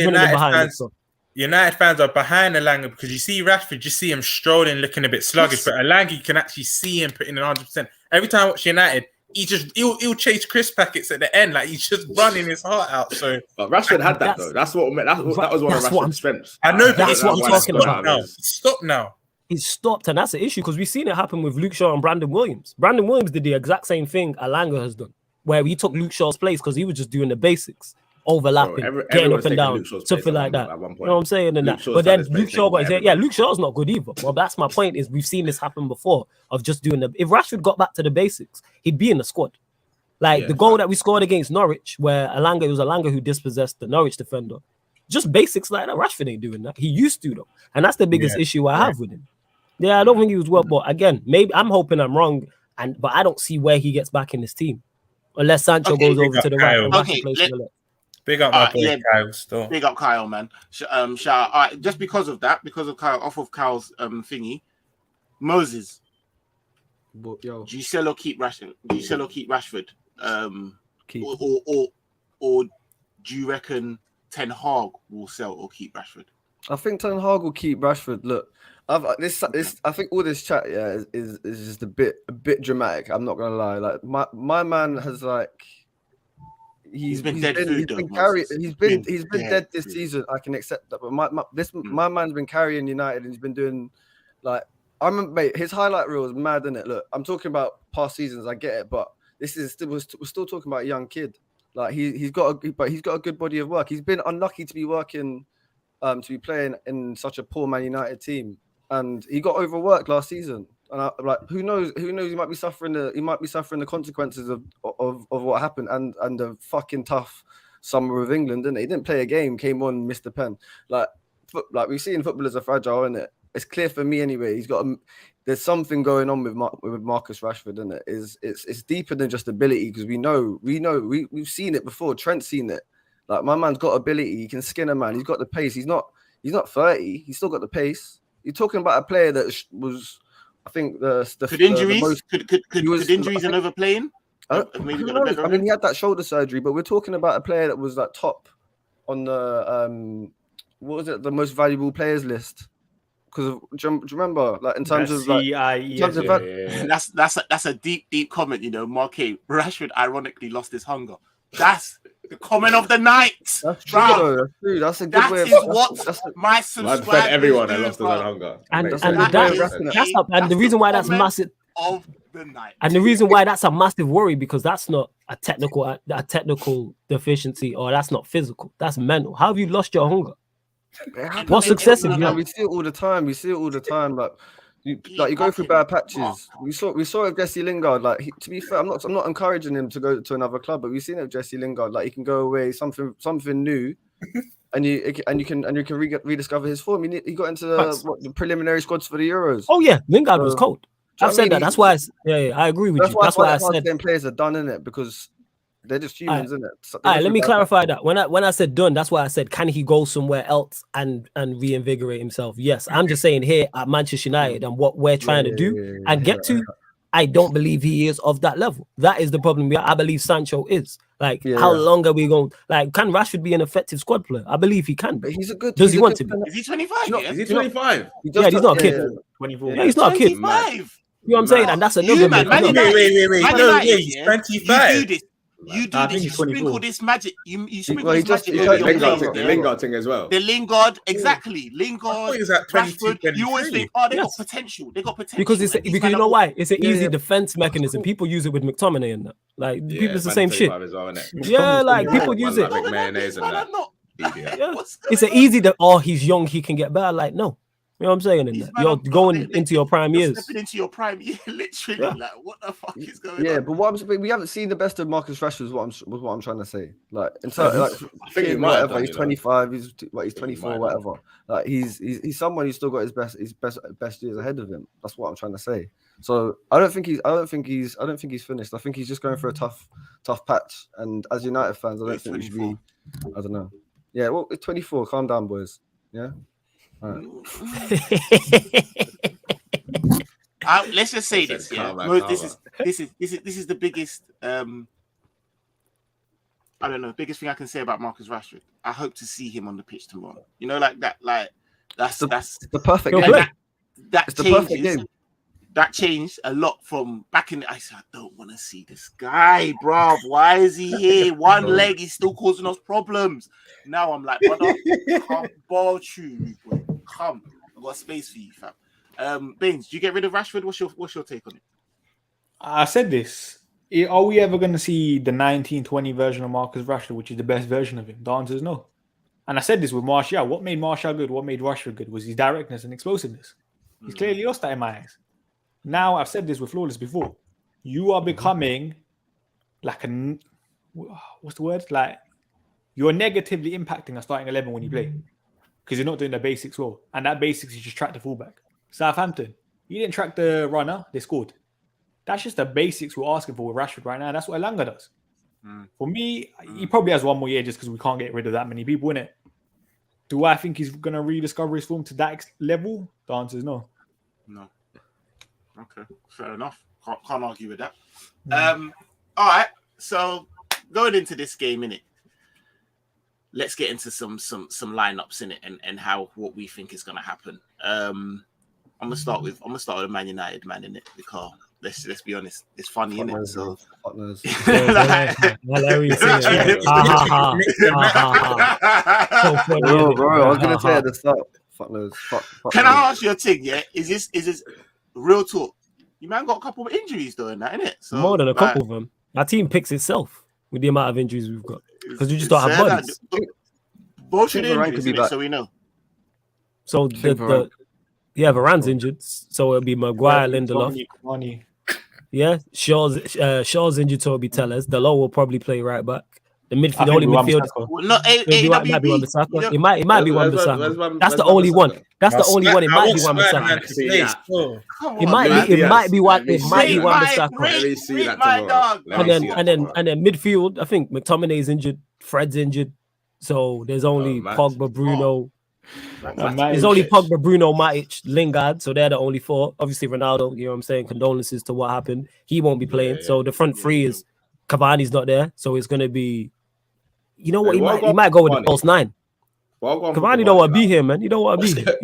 United fans are behind Alanga, because you see Rashford, you see him strolling, looking a bit sluggish, but Alanga, you can actually see him putting in 100%. Every time I watch United, he'll chase crisp packets at the end, like he's just running his heart out. So, but Rashford had that though. That was one of Rashford's strengths. I know, but that's what I'm talking about. Stop now. He's stopped, and that's the issue, because we've seen it happen with Luke Shaw and Brandon Williams. Brandon Williams did the exact same thing Alanga has done, where he took Luke Shaw's place because he was just doing the basics, overlapping, getting up and down, something like that. You know what I'm saying? But then Luke Shaw got Luke Shaw's not good either. Well, that's my point, is we've seen this happen before, of just doing if Rashford got back to the basics, he'd be in the squad. Like the goal that we scored against Norwich, where it was Alanga who dispossessed the Norwich defender. Just basics like that. Rashford ain't doing that. He used to, though. And that's the biggest issue I have with him. Yeah, I don't think he was well, but again, maybe I'm hoping I'm wrong, but I don't see where he gets back in this team unless Sancho goes over to the right. Big up my boy Kyle. Still. Big up Kyle, man. Shout out. Just because of Kyle, off of Kyle's thingy, Moses. But, yo, do you sell or keep Rashford? Keep. Or do you reckon Ten Hag will sell or keep Rashford? I think Ten Hag will keep Rashford. Look, I think all this chat is just a bit dramatic. I'm not gonna lie. Like my man has, like, He's been dead food, though, He's been dead this food. season. I can accept that, but my man's been carrying United, and he's been doing like I remember, mate. His highlight reel is mad, isn't it? Look, I'm talking about past seasons. I get it, but this is we're still talking about a young kid. Like he's got a good body of work. He's been unlucky to be working, to be playing in such a poor Man United team, and he got overworked last season. And who knows? He might be suffering the consequences of what happened and the fucking tough summer of England, didn't he? He didn't play a game, came on, missed the pen. Like we've seen footballers are fragile, isn't it? It's clear for me anyway. There's something going on with Marcus Rashford, isn't it? It's deeper than just ability, because we've seen it before. Trent's seen it. Like my man's got ability. He can skin a man. He's got the pace. He's not 30. He's still got the pace. You're talking about a player that was. I think could injuries and overplaying? I mean, he had that shoulder surgery, but we're talking about a player that was like top on the what was it? The most valuable players list. Because do you remember, like in terms of like, that's a deep comment. You know, Marquez Rashford ironically lost his hunger. That's the comment of the night. That's true. That's true. That's a good way. That's my subscribers fed everyone that lost their hunger. And the reason why that's massive of the night. And the reason why that's a massive worry, because that's not a technical deficiency, or that's not physical. That's mental. How have you lost your hunger? What success have you had? We see it all the time. Like you go through bad patches. We saw it with Jesse Lingard. Like to be fair, I'm not encouraging him to go to another club, but we've seen it with Jesse Lingard. Like he can go away, something new, and you can rediscover his form. He got into the preliminary squads for the Euros. Oh yeah, Lingard was cold. I've said that. That's why. I agree with you. That's why I said players are done, in it, because they're just humans, isn't it? So all right, let me clarify that. When I said done, that's why I said, can he go somewhere else and reinvigorate himself? Yes, I'm just saying here at Manchester United and what we're trying to do and get to, I don't believe he is of that level. That is the problem. I believe Sancho is. Like, how long are we going? Like, can Rashford be an effective squad player? I believe he can. But he's a good. Does he want to be? Is he 25? Is he 25? Yeah, he's not a kid. 24. Yeah, he's not a kid. 25. You know what I'm saying? And that's another. Wait, he's 25. You do this. You sprinkle this magic. You sprinkle this magic. The Lingard thing as well. The Lingard, exactly. Lingard, Rashford. You always think, they got potential. They got potential. Because you know why? It's an easy defense mechanism. People use it with McTominay and that. Like people, it's the same shit. Yeah, like people use it. It's an easy he's young, he can get better. Like no. You know what I'm saying? You're going into your prime years. Stepping into your prime year, literally. Yeah. Like, what the fuck is going on? Yeah, but we haven't seen the best of Marcus Rashford. Was what I'm trying to say. Like, in terms, I think he's 25. He's 24, whatever. Like, he's someone who's still got his best years ahead of him. That's what I'm trying to say. So I don't think he's finished. I think he's just going for a tough patch. And as United fans, I don't think we should be. I don't know. Yeah, well, it's 24. Calm down, boys. Yeah. Right. Let's just say this. Yeah, this is the biggest. I don't know. Biggest thing I can say about Marcus Rashford. I hope to see him on the pitch tomorrow. You know, like that. Like that's the perfect game. It's the perfect game. That changed a lot from back in. I said, I don't want to see this guy, bro. Why is he here? One leg, he's still causing us problems. Now I'm like, brother, come ball you, boy. Come, I've got space for you, fam. Baines, do you get rid of Rashford? What's your take on it? I said this. Are we ever going to see the 1920 version of Marcus Rashford, which is the best version of him? The answer is no. And I said this with Martial. What made Martial good? What made Rashford good was his directness and explosiveness. He's clearly lost that in my eyes. Now, I've said this with Flawless before. You are becoming like what's the word? Like, you're negatively impacting a starting 11 when you play. Because you're not doing the basics well. And that basics is just track the fullback. Southampton, you didn't track the runner, they scored. That's just the basics we're asking for with Rashford right now. That's what Elanga does. For me, he probably has one more year just because we can't get rid of that many people in it. Do I think he's going to rediscover his form to that level? The answer is no. No. Okay, fair enough. Can't argue with that. All right, so going into this game, innit? Let's get into some lineups in it and what we think is gonna happen. I'm gonna start with a Man United man in it because let's be honest, it's funny, Fuck innit? knows, So man. Fuck knows. Hilarious. innit? Ha ha ha. So funny, Bro, innit? I was gonna Ha, say ha. at the start. Fuck knows. Fuck can knows. I ask you a thing? Yeah, is this real talk? You man got a couple of injuries though, and that, innit? So More than a like, couple of them. Our team picks itself with the amount of injuries we've got because we just don't have bodies. Both of think the Varane injuries, could be innit? back. So we know. So Varane's injured, so it'll be Maguire, Lindelof. Cavani. Yeah, Shaw's injured, so it'll be Tellez. Delo will probably play right back. The I midfield, the think only we want midfield. Bissaka. Well, not It might be Wan-Bissaka. It might be Wan-Bissaka. That's the only one. That's the only one. It might be Wan-Bissaka. Come It on, might man. be. It might be one. Let me It might see be that. Wan-Bissaka. Let me see that my tomorrow. dog. Let me see that tomorrow. And then midfield, I think McTominay's injured. Fred's injured. So there's only Matt. Pogba, Bruno. Matic. There's only Pogba, Bruno, Matic, Lingard. So they're the only four. Obviously Ronaldo. You know what I'm saying? Condolences to what happened. He won't be playing. Yeah, so the front three is Cavani's not there. So it's gonna be. You know what? Hey, He might go with the Cavani? false nine. Cavani don't want to be here, man. You don't want to be here.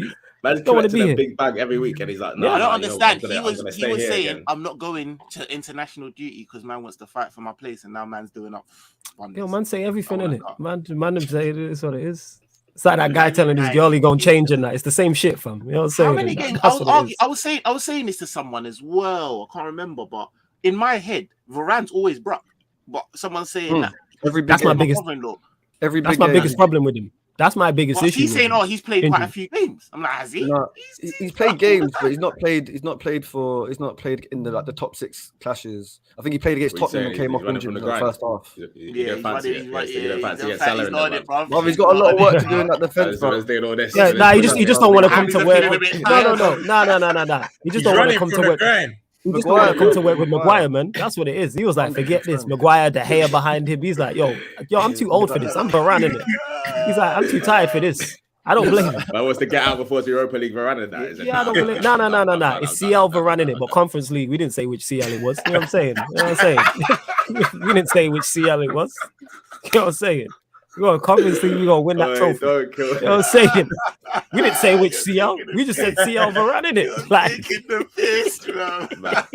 Man's don't wanna collecting be a here. big bag every week, and he's like, Yeah, I don't nah, understand. You know, He was saying, again. I'm not going to international duty because man wants to fight for my place, and now man's doing up. Yo, man, say everything in it. Oh, Man, say it is what it is. It's like that guy telling his girl he gonna change and that. It's the same shit, fam. You know what I'm saying? How many games? I was saying this to someone as well. I can't remember, but in my head, Varane's always broke. But someone's saying that That's my biggest. That's my biggest problem with him. That's my biggest issue. He's saying, with him. he's played quite a few games. I'm like, has he? No, he's played games, but he's not played in the top 6 clashes. I think he played against Tottenham and came off injured in the first half. He's got it, bro. Well, he's got a lot of work to do in that defense, bro. Yeah, nah, he just don't want to come to work. No. He just don't want to come to work. He just don't want to come to work with Maguire, man. That's what it is. He was like, forget this. Maguire, the hair behind him. He's like, yo, I'm too old for this. I'm Varane in it. He's like, I'm too tired for this. I don't blame him. I was to get out before the Europa League Varane. That is it. Yeah, I don't blame. No. It's CL Varane in it, but Conference League. We didn't say which CL it was. You know what I'm saying? We didn't say which CL it was. You know what I'm saying? We got Conference League. We gonna win that trophy. You know what I'm saying? We didn't say which CL. We just said CL Varane in it. Like, the piss, bro. Mad.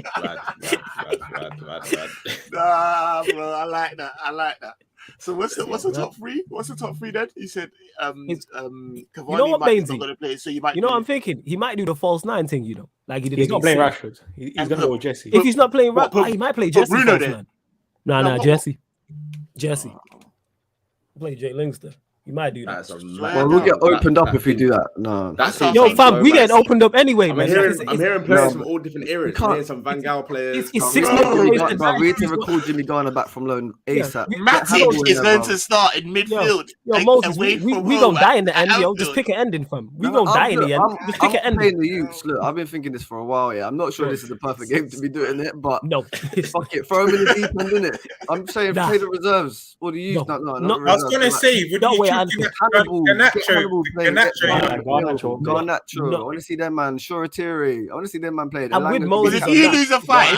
Nah, bro. I like that. So what's the top three? What's the top three then? You said Cavani might not gonna play, so you might. You know what I'm thinking? He might do the false 9 thing. You know, like he did. He's not against playing City. Rashford. He's gonna go with Jesse. If he's not playing Rashford, he might play Jesse. Bruno then. Nah, Jesse. Play Jay Lingster. You might do that. Well, we'll get opened up if we do that. No. Yo, fam, we get opened up anyway, man. I'm hearing players from all different eras. I'm hearing some Van Gaal players. It's 6 months away. We need to recall Jimmy Garner back from loan ASAP. Matic is going to start in midfield. Yo, Moses, we gonna die in the end, yo. Just pick an ending, fam. We gonna die in the end. Just pick an ending. The youths. Look, I've been thinking this for a while. Yeah, I'm not sure this is the perfect game to be doing it, but no, fuck it, throw him in the deep end, innit? I'm saying play the reserves or the youth. No, I was gonna say, would you Garnacho. I want to see them man. Shoretiri. I want to see them man play. I'm with Moses. If you lose a fight,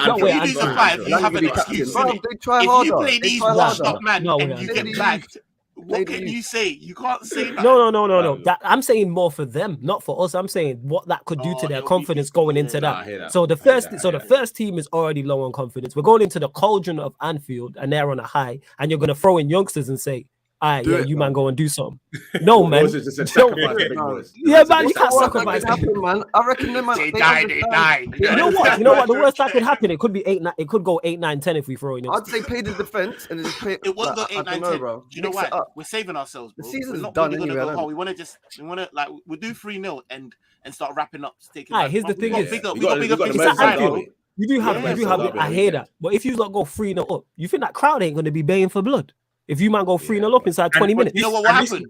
you have an excuse. They try if harder. you play these washed-up man and you get bagged, what can you say? You can't say that. No. I'm saying more for them, not for us. I'm saying what that could do to their confidence going into that. So the first team is already low on confidence. We're going into the cauldron of Anfield and they're on a high, and you're gonna throw in youngsters and say, alright, yeah, you man go and do something. No, man. Yeah, man, you can't sacrifice. Man. I reckon them man. They die. You know what? The worst that could happen, it could be 8, 9. It could go 8, 9, 10 if we throw in. I'd say play the defense and just play. It won't go 8, 9, 10. Bro. Do you know what? We're saving ourselves, bro. The season's done anyway. We want to like we'll do 3-0 and start wrapping up. Here's the thing: we got bigger it's at Anfield. You do have it. I hear that, but if you not go 3-0 up, you think that crowd ain't going to be baying for blood? If you man go 3-0 up inside 20 minutes. You know what happened?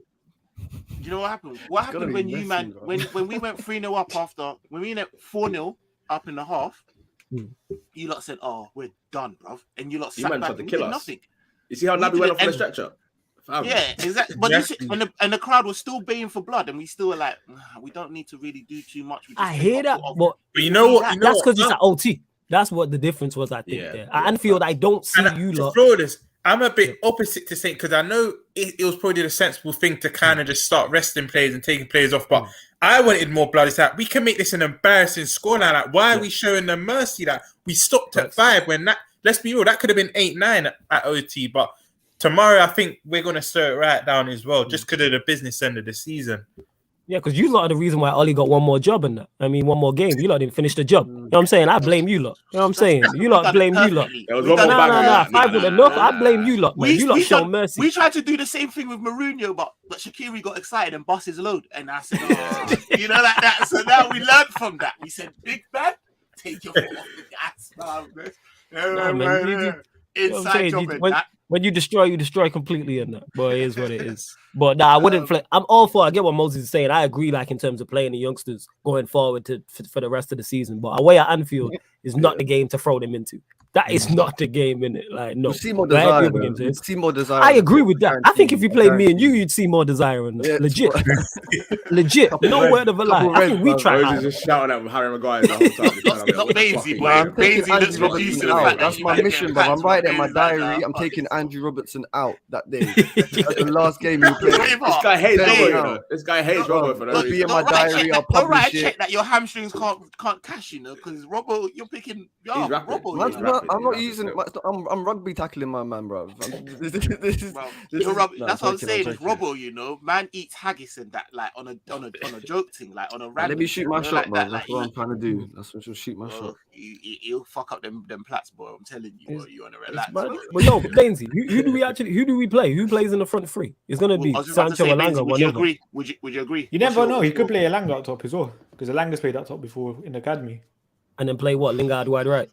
You know what happened? What happened when you man when we went 3-0 up after when we went 4-0 up in the half? You lot said, "Oh, we're done, bruv," and you lot sat back and did nothing. You see how Naby went off on the stretcher? Yeah, exactly. But and the crowd was still baying for blood, and we still were like, we don't need to really do too much. I hear that, but you know what? That's because it's at OT. That's what the difference was, I think. There. At Anfield, I don't see you lot. I'm a bit opposite to saying because I know it was probably the sensible thing to kind of just start resting players and taking players off, but I wanted more blood. It's like we can make this an embarrassing scoreline. Like, why are we showing them mercy? That we stopped at 5 when that. Let's be real, that could have been 8-9 at OT. But tomorrow, I think we're gonna slow it right down as well, just because of the business end of the season. Yeah, because you lot are the reason why Ollie got one more job in that. I mean, one more game. You lot didn't finish the job. You know what I'm saying? I blame you lot. You know what I'm saying? You lot blame you lot. No. 5 with enough. I blame you lot, man. You lot show mercy. We tried to do the same thing with Mourinho, but Shaqiri got excited and bust his load. And I said, you know, like that. So now we learned from that. We said, big man, take your foot off the gas, man. Inside job in that. When you destroy completely in that. But it is what it is. But nah, I wouldn't play. I'm all for. I get what Moses is saying. I agree, like in terms of playing the youngsters going forward for the rest of the season. But away at Anfield is not the game to throw them into. That is not the game, in it. Like, no. You see more desire. You see more desire. I agree with that. I think if you played me and you'd see more desire in that. Yeah, Legit. No word of a lie. I think we try. Rose is just shouting at Harry Maguire the whole time. Not Bainsy, boy. Bainsy looks reduced to the fact that's my mission, but I'm writing in my diary. I'm taking Andrew Robertson out that day. That's the last game he played. This guy hates Robert. This guy hates Robert for that Be in reason. my diary. I'll Don't write publish a check it. that your hamstrings can't cash, you know, because Robbo, you're picking. He's rapping. Robbo, I'm not using it. I'm rugby tackling my man, bro. that's what I'm saying. It's Robbo, you know, man eats haggis and that, like on a joke thing, like on a random. Let me shoot my shot, like bro. that, That's what I'm trying to do. That's what you'll shoot my shot. You'll fuck up them plats, boy. I'm telling you, boy, you want to relax. But no, Bainsy, who do we play? Who plays in the front three? It's gonna be Sancho Elanga. Would you agree? Would you agree? You never know. He could play Elanga up top as well, because Elanga's played up top before in the academy. And then play what? Lingard wide right.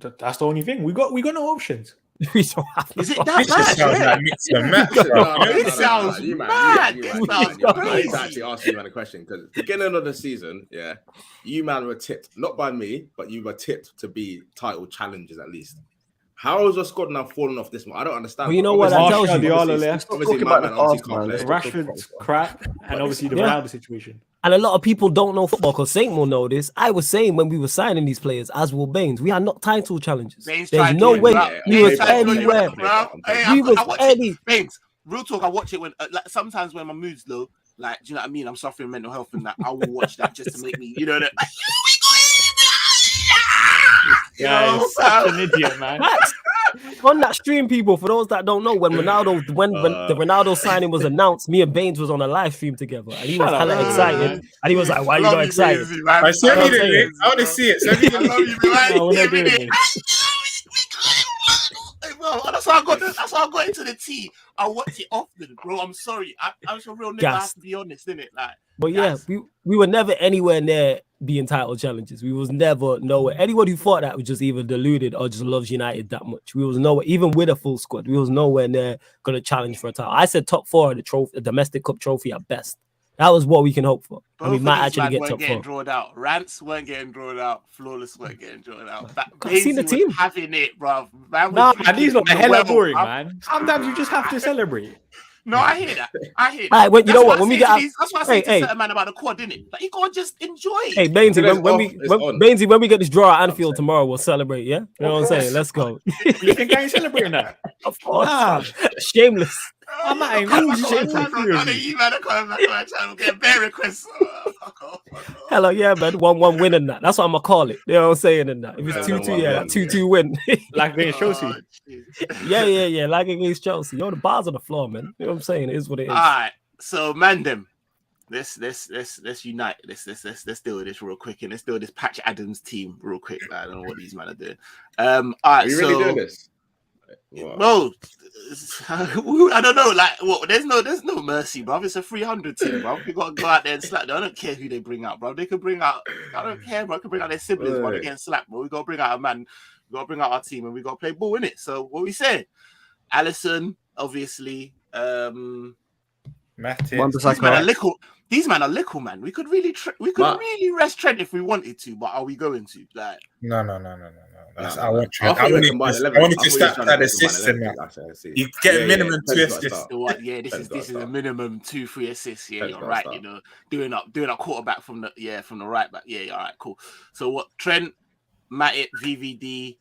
That's the only thing. We got no options. We don't have Is it This that just sounds like mix and match. It sounds mad. I need to actually ask you man a question, because beginning of the season, you man were tipped, not by me, but you were tipped to be title challengers at least. How has your squad now fallen off this one? I don't understand. Well, you know what that tells you? Rashford's crap, and obviously the Ronaldo situation. And a lot of people don't know football because Saint will know this. I was saying when we were signing these players, as will Baines, we are not title challengers. There's no way we was anywhere. We was any. Baines, real talk, I watch it when like sometimes when my mood's low, like, do you know what I mean? I'm suffering mental health and that. I will watch that just to make me, you know, that. Yeah, such an idiot, man. On that stream, people, for those that don't know, when the Ronaldo signing was announced, me and Baines was on a live stream together, and he was hella excited, and he was like, "Why are you not excited?" I want to see it. Send me the link. That's how I got into the tea. I watch it often, bro. I'm sorry. I'm a real nigga. I have to be honest, innit? Like, but yeah, we were never anywhere near being title challenges. We was never nowhere. Anyone who thought that was just either deluded or just loves United that much. We was nowhere, even with a full squad. We was nowhere near gonna challenge for a title. I said top 4 of the trophy, the domestic cup trophy at best. That was what we can hope for. And we might actually get top 4. Drawn out. Rants weren't getting drawn out. Flawless weren't getting drawn out. I've seen the team having it, bro. Nah, these look hella boring, man. Sometimes you just have to celebrate. No, I hear that. All right, you know what? When we get out, that's why I say to a certain man about the quad, didn't it? Like, you gotta just enjoy it. Hey, Bainesy, when we get this draw at Anfield tomorrow, we'll celebrate. Yeah, you know what I'm saying? Let's go. You think I ain't celebrating that? Of course, shameless. I'm not even get bear requests. Hello, yeah, man. 1-1 win and that. That's what I'm gonna call it. You know what I'm saying? And that. If it's 2-2, yeah, 2-2 win. Like against Chelsea. Yeah. Like against Chelsea. Yo, the bars on the floor, man. You know what I'm saying? It is what it is. All right. So, Mandem, let's unite. Let's deal with this real quick, and let's deal with this Patch Adams team real quick. I don't know what these men are doing. All right. Are you really doing this? Well, I don't know. Like, what? There's no mercy, bro. It's a 300 team, bro. We gotta go out there and slap them. I don't care who they bring out, bro. They could bring out. I don't care, bro. They could bring out their siblings, bro. They're getting slapped, bro. We gotta bring out a man. We gotta bring out our team, and we gotta play ball in it. So, what we saying? Alisson, obviously. These men are little, man. We could really rest Trent if we wanted to, but are we going to? Like, no. I want Trent. I wanted to start that assist in that. You get a minimum 2 assists. Yeah, this is a minimum 2-3 assists. Yeah, you're right. You know, doing a quarterback from the right back. Yeah, all right, cool. So what? Trent, Matip, VVD,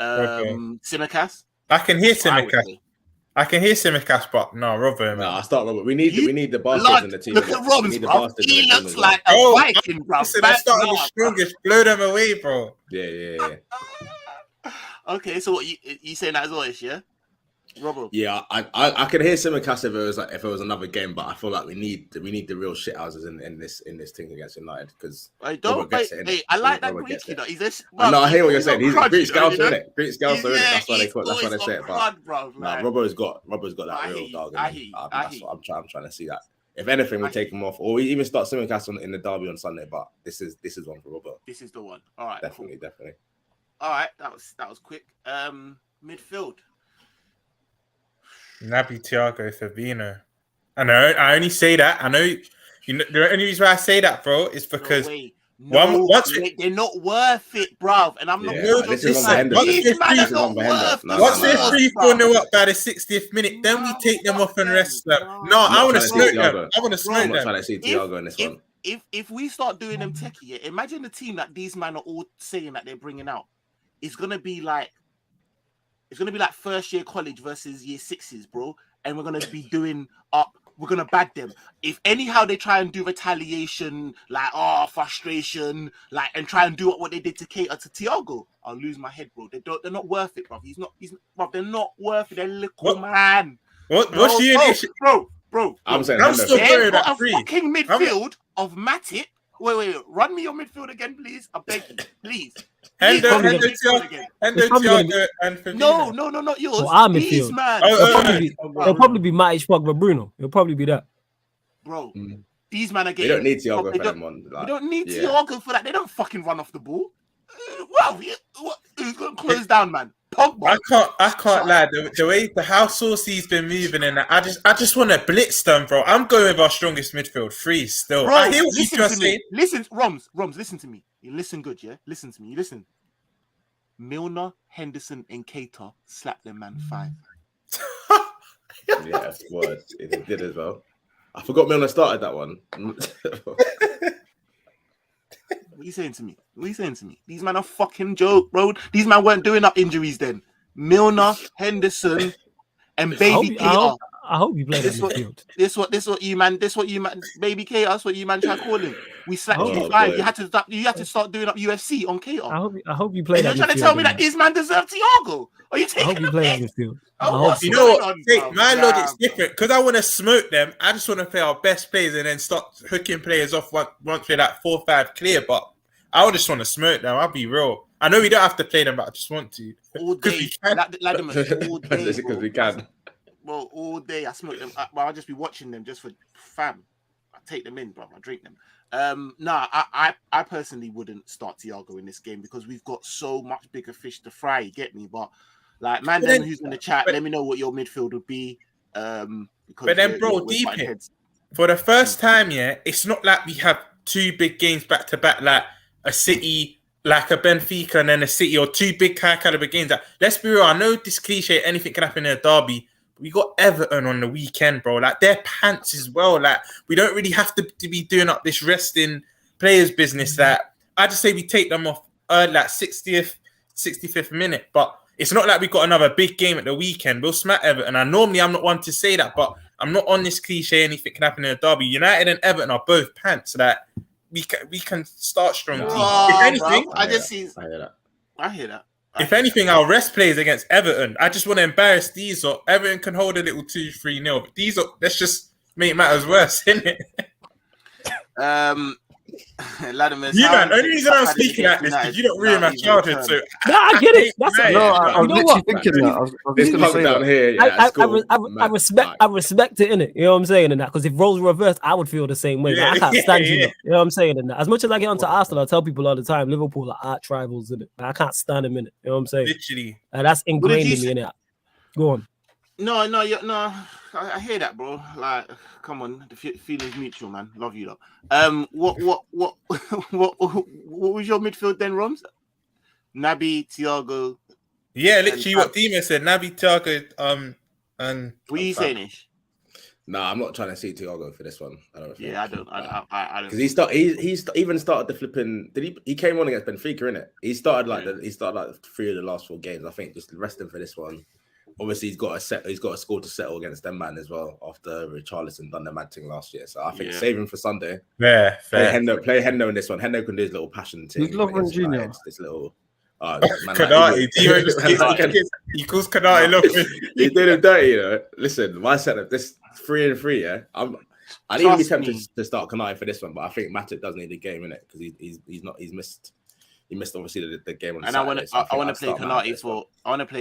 Tsimikas. I can hear Tsimikas. I can hear Simicast, but no, Robbo, No, man. I start Robert. We need the bastards Blood, in the team. look at We Rob's, need the bro. bastards in He the team looks as well. like a Oh, Viking, bro. Listen, I started the strongest. Blow them away, bro. Yeah. Okay, so what you saying that as well, Ish, yeah? Robbo. Yeah, I can hear Simicast if it was another game, but I feel like we need the real shit houses in this thing against United because I don't. I like that Greeky though. He's just. No, I hear what you're saying. He's Greek Scouser, isn't it? Greek Scouser, yeah, that's why they say it. But Robbo's got that real dog. That's what I'm trying to see that. If anything, we take him off, or we even start Simicast in the derby on Sunday. But this is one for Robbo. This is the one. All right, definitely. All right, that was quick. Midfield. Naby, Thiago, Fabinho. I only say that. I know the only reason why I say that, bro, is because they're not worth it, bruv. And I'm not. This is on the Once they're 3-4-0 up by the 60th minute, then we take them off and rest them. No, I want to smoke them. I want to smoke them. I'm not trying to see Thiago in this one. If we start doing them techie, imagine the team that these men are all saying that they're bringing out. It's gonna be like first year college versus year sixes, bro. And we're gonna be doing up. We're gonna bag them. If anyhow they try and do retaliation, like frustration, like and try and do what they did to cater to Thiago, I'll lose my head, bro. They're not worth it, bro. They're not worth it. They're little man. What's the bro? I'm saying I'm still they've got a fucking midfield of Matip. Wait. Run me your midfield again, please. I beg you, please. Hendo, Thiago, and Fabinho. No, not yours. So our Please, midfield. man. It'll probably be Matic, Pogba, Bruno. It'll probably be that. Bro, these men are getting. They don't need Thiago for them one. We don't need Thiago for that. They don't fucking run off the ball. Who's going to close down, man? Pogba. I can't lie. The way how Saucy's been moving and I just want to blitz them, bro. I'm going with our strongest midfield, 3 still. Bro, I hear what listen you're to saying. me. Listen, Roms, listen to me. You listen good, yeah? Listen to me. You listen. Milner, Henderson, and Keita slap them, man, 5. Yes, word. It did as well. I forgot Milner started that one. What are you saying to me? These men are fucking joke, bro. These men weren't doing up injuries then. Milner, Henderson, and Baby Keita. I hope you play that midfield. This what you man, Baby Keita. That's what you man try calling. We slapped you 5. You had to start doing up UFC on Keita. I hope you play that midfield. You're trying to tell me that this man deserves Thiago? Are you taking? I hope you play that midfield. You know what? My logic's different because I want to smoke them. I just want to play our best players and then start hooking players off once we're like 4-5 clear. But I just want to smoke them. I'll be real. I know we don't have to play them, but I just want to. All day, all day, because we can. Well, all day I smoke them. I'll just be watching them just for fam. I take them in, bro. I drink them. I personally wouldn't start Thiago in this game because we've got so much bigger fish to fry. You get me? But like, man, who's in the chat, let me know what your midfield would be. But then, bro, deep in for the first time, it's not like we have 2 big games back to back, like a City, like a Benfica, and then a City, or 2 big caliber games. Like, let's be real. I know this cliche, anything can happen in a derby. We got Everton on the weekend, bro. Like, they're pants as well. Like, we don't really have to be doing up this resting players business. That I just say we take them off like 60th, 65th minute. But it's not like we got another big game at the weekend. We'll smack Everton. And normally I'm not one to say that, but I'm not on this cliche. Anything can happen in a derby. United and Everton are both pants. Like, we can start strong. If anything, I hear that. If anything, our rest players against Everton. I just want to embarrass these, or Everton can hold a little 2-3-0. But these are, let's just make matters worse, innit? Latimer, only reason I'm speaking like this because you don't ruin my childhood. So I get it. That's I was literally thinking that. I was This going to comes say down that. here. Yeah, I respect it, innit? You know what I'm saying? In that, because if roles were reversed, I would feel the same way. Like, I can't stand you. You know what I'm saying? In that, as much as I get onto Arsenal, I tell people all the time, Liverpool are arch rivals, innit? I can't stand them, innit? You know what I'm saying? literally, That's ingrained in me, innit? Go on. No. I hear that, bro. Like, come on, the feeling's mutual, man. Love you, though. What was your midfield then, Roms? Naby, Thiago. Yeah, literally what Dima said. Naby, Thiago, and what are you saying, Ish? Nah, I'm not trying to see Thiago for this one. I don't think. Yeah, I don't. Because he even started the flipping. He came on against Benfica, innit? He started like 3 of the last 4 games. I think just rest him for this one. obviously he's got a score to settle against them man as well after Richarlison done the mad thing last year. So I think save him for Sunday. Yeah, Play Hendo in this one. Hendo can do his little passion thing. Who's Lovren Jr.? This little Kanate. He calls Kanate Lovren. He's doing him dirty, you know. Listen, my setup, this 3-3, yeah. I didn't be tempted to start Kanate for this one, but I think Matip does need a game in it because he's missed obviously the game on. And Saturday, I want to play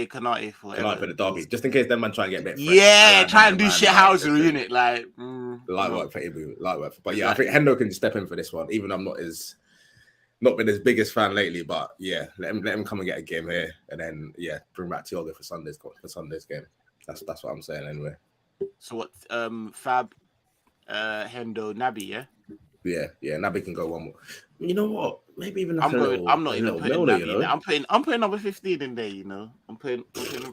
Kanate for the derby, just in case them man try and get a bit. Yeah, try and do shit house unit like light work for Ibu, light work. But yeah, I think Hendo can step in for this one, even though I'm not been his biggest fan lately. But yeah, let him come and get a game here, and then bring back Thiago for Sunday's game. That's what I'm saying anyway. So what? Fab, Hendo, Naby, yeah. Yeah. Naby can go one more. You know what? Maybe even I'm not even putting Naby in there. I'm putting number 15 in there. You know, I'm putting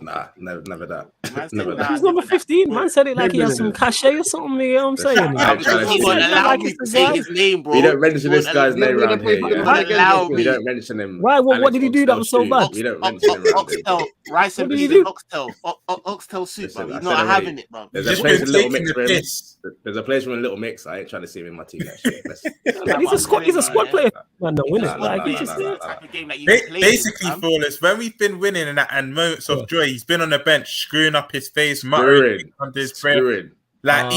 Nah, never that. Never that. He's number 15. Man said it like he has some cachet or something. You know what I'm saying? He won't allow me to say his name, bro. You don't mention this guy's name around here. You don't mention him. Why? What did he do that was so bad? You don't mention him. Oxtail, rice and beans, oxtail soup. Bro. He's not having it, bro. There's a place with a little mix for him. There's a place with a little mix. I ain't trying to see him in my team. He's a squad player. Man, don't win it. Like he just basically, flawless. When we've been winning and moments of joy, he's been on the bench screwing up his face, muttering under his breath. Like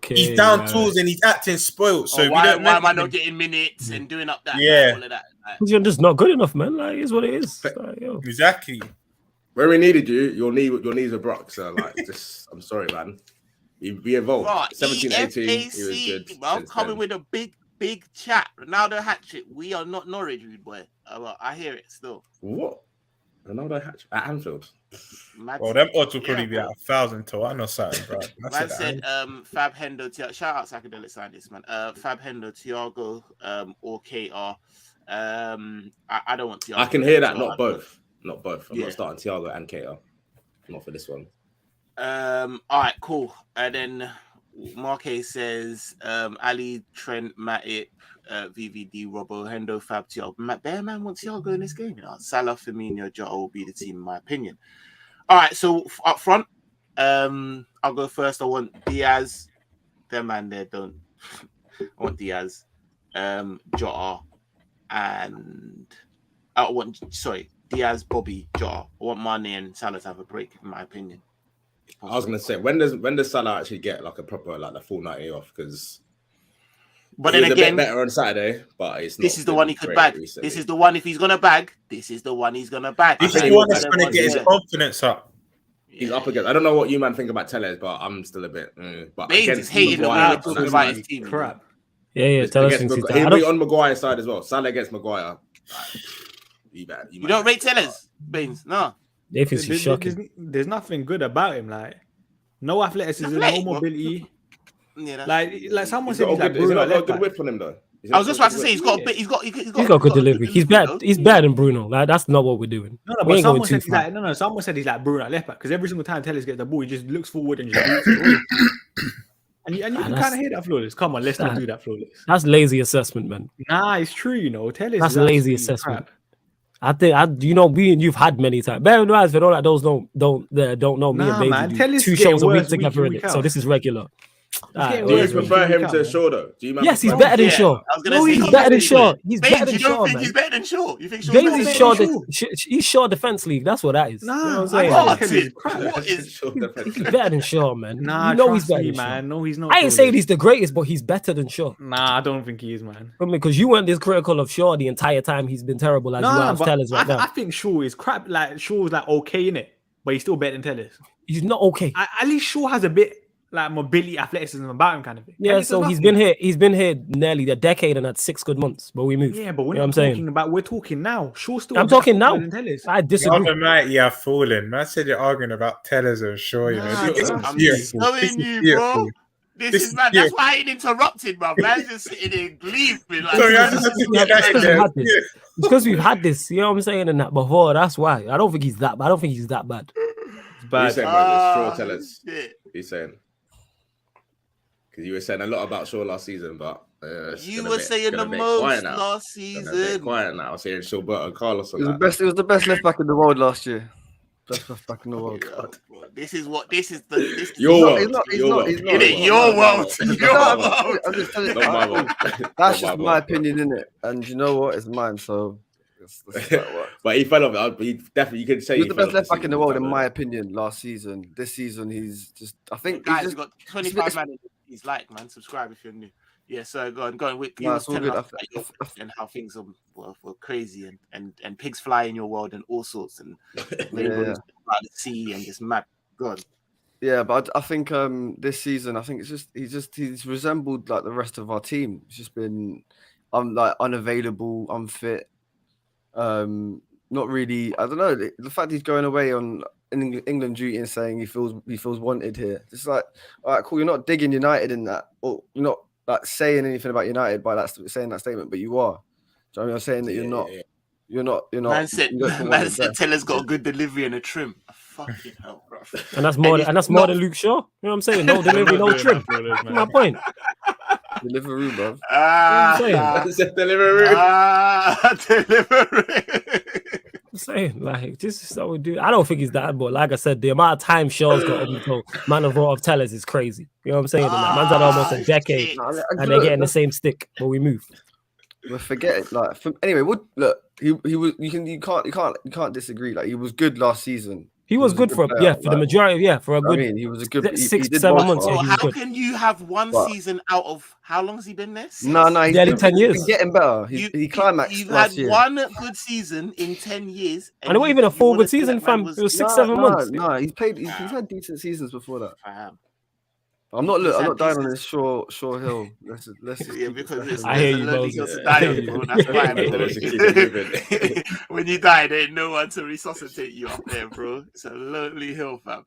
he's down tools and he's acting spoiled. So why am I not getting minutes and doing up that? All of that. You're just not good enough, man. Like it's what it is. Like, exactly. Where we needed you, your knees were broke. So like, I'm sorry, man. You be involved. 17, 18, he was good. I'm coming with a big chat. Ronaldo hat-trick. We are not Norwich, boy. I hear it still. What? Ronaldo hat-trick at Anfield? Well, them odds will probably be at 1,000 to. I know something, bro. Man said, Fab Hendo, shout out Psychedelic Scientist, man. Fab Hendo, Thiago, or KR. I don't want Thiago. I can hear that, not both. Not both. I'm not starting Thiago and KR. Not for this one. All right, cool. And then Marque says Ali, Trent, Matip, VVD, Robbo, Hendo, Fab, Thiago. Bear man wants Thiago in this game. You know? Salah, Firmino, Jota will be the team, in my opinion. All right, so up front, I'll go first. I want Diaz. Them man there don't. I want Diaz, Jota, and Diaz, Bobby, Jota. I want Mane and Salah to have a break, in my opinion. I was gonna say, when does Salah actually get like a proper the full 90 off? Because then again, a bit better on Saturday, but this is the one he could bag. Recently. This is the one if he's gonna bag. This is the one he's gonna bag. This is the one that's gonna get his confidence up. He's up against. I don't know what you man think about Tellez, but I'm still a bit. But he's hating the way we're talking about his team. Crap. Yeah. Tellez thinks he's he'll be on Maguire's side as well. Salah against Maguire. You don't rate Tellez, Baines? No. He's shocking. There's nothing good about him. Like no athleticism, no mobility. Yeah, like someone said, he's like Bruno. Bruno. He's got a good whip on him though. I was just about to say he's got good delivery. He's better than Bruno. Like that's not what we're doing. But someone said someone said he's like Bruno at left back because every single time Tellez gets the ball, he just looks forward and just boots it. And you can kind of hear that, Flawless. Come on, let's not do that, Flawless. That's lazy assessment, man. Nah, it's true. You know, Tellez. That's lazy assessment. I think you've had many times. Bear in mind, for all that those don't know me and Baby do 2 shows a week together in it. So this is regular. Do you prefer him to Shaw though? Yes, he's better than Shaw. He's better than Shaw. He's better than Shaw. He's better than Shaw. You think he's Shaw Defense League? That's what that is. Nah, he's better than Shaw, man. Nah, you know he's better, man. No, he's not. I ain't saying he's the greatest, but he's better than Shaw. Nah, I don't think he is, man. Because you weren't this critical of Shaw the entire time he's been terrible as you are Tellez right now. I think Shaw is crap. Like Shaw's like okay in it, but he's still better than Tellez. He's not okay. At least Shaw has a bit like mobility, athleticism about him, kind of thing. Yeah, so he's been here nearly a decade and had 6 good months, but we moved. Yeah, but we're talking now. Shaw still. I'm talking now. I disagree. The other night, you're falling. Man said you're arguing about Tellez and Shaw. I'm just telling you, bro. This is man. That's why I ain't interrupted, bro. Man's just sitting there gleefully. It's because we've had this. You know what I'm saying? And that before. That's why. I don't think he's that bad. He's saying Shaw Tellez. He's saying. Because you were saying a lot about Shaw last season, but you were saying the most last season. Quiet now. I was saying Shaw and Carlos. It was the best left back in the world last year. Best left back in the world. This is the Your world. He's not. Your world. I'm just telling you. Not my world. That's Not just my my world. opinion, innit? And you know what? It's mine. So that's how it works. But he fell off. He definitely, you can say He was he the fell best off left back in the world, in season. my opinion, last season. This season, he's just. I think Guys, he's you just. got 25 man. He's like, man, subscribe if you're new. Yeah, so go on. You Nah, was it's all telling good. us about your and how things were crazy and pigs fly in your world and all sorts and rainbows about the sea and just mad. Go on. Yeah, but I think this season, I think he's resembled like the rest of our team. It's just been like unavailable, unfit. Not really. I don't know. The fact he's going away on England duty and saying he feels wanted here. It's like, all right, cool. You're not digging United in that, or you're not like saying anything about United by saying that statement, but you are. Do you know what I mean? You're saying that you're not. You're not. Man said Taylor's got a good delivery and a trim. Fucking hell, bro. And that's more than Luke Shaw. You know what I'm saying? No delivery, no trim. That's my point. Delivery, bro. Delivery. I'm saying, like, this is how we do. I don't think he's that, but like I said, the amount of time Shaw's got up until man of of tellers is crazy. You know what I'm saying? Like, man's had almost a decade, and they're getting the same stick, but we move. We'll forget it. Like, anyway, look, he was. You can't disagree. Like, he was good last season. He was good for the majority. For a good. I mean, he was a good 6 7 months. Bro, how can you have one season out of how long has he been there? No, he's in 10 years. He's getting better. He climaxed. You've last had year. one good season in 10 years, and it wasn't even a full good season, fam. It was 6 7 months. No, he's had decent seasons before that. I'm not dying on this Shaw Hill. Let's yeah, because I hear you, bro. That's fine, when you die, there ain't no one to resuscitate you up there, bro. It's a lonely hill, fam.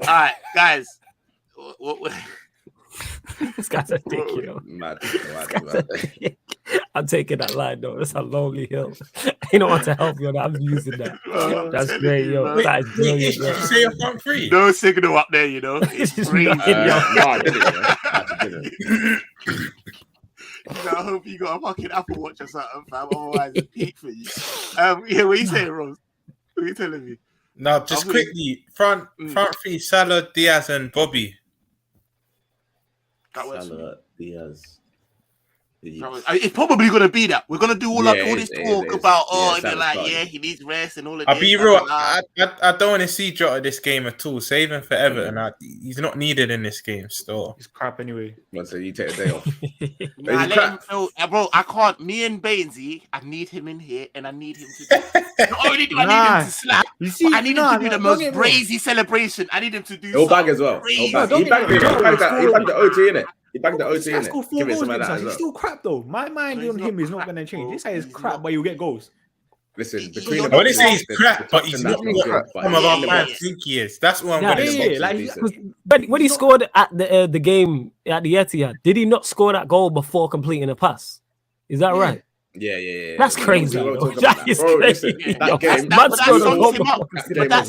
All right, guys. This guy's a dick, you know. Mad. I'm taking that line, though. That's a lonely hill. You don't want to help you. I'm using that. That's great, yo. That is brilliant. Did you say you're front free? No signal up there, you know. It's free. No, I didn't. I hope you got a fucking Apple Watch or something, fam. Otherwise, it's peak for you. Yeah, what are you saying, Rose? What are you telling me? No, just quickly. Front three: Salah, Diaz, and Bobby. Salah, Diaz. It's probably gonna be that. We're gonna do all this talk about they're like, he needs rest and all of that. I'll be real. I don't want to see Jota this game at all. Save him for Everton. He's not needed in this game still. He's crap anyway. So you take a day off. Let him know, bro. I can't. Me and Bainesy, I need him in here, and I need him to. Not only do I need him to slap, I need him to do the most brazy celebration. I need him to do. He'll bag as well. He bagged the OT in it. He bagged the OT in it. Give it some of that as well. He's still crap though. My mind on him is not going to change. This guy is crap, but you'll get goals. Listen, I wouldn't say he's crap, but he's not what some of our fans think he is. That's what I'm going to say. But when he scored at the game at the Etihad, did he not score that goal before completing a pass? Is that right? Yeah. That's crazy. That is crazy. That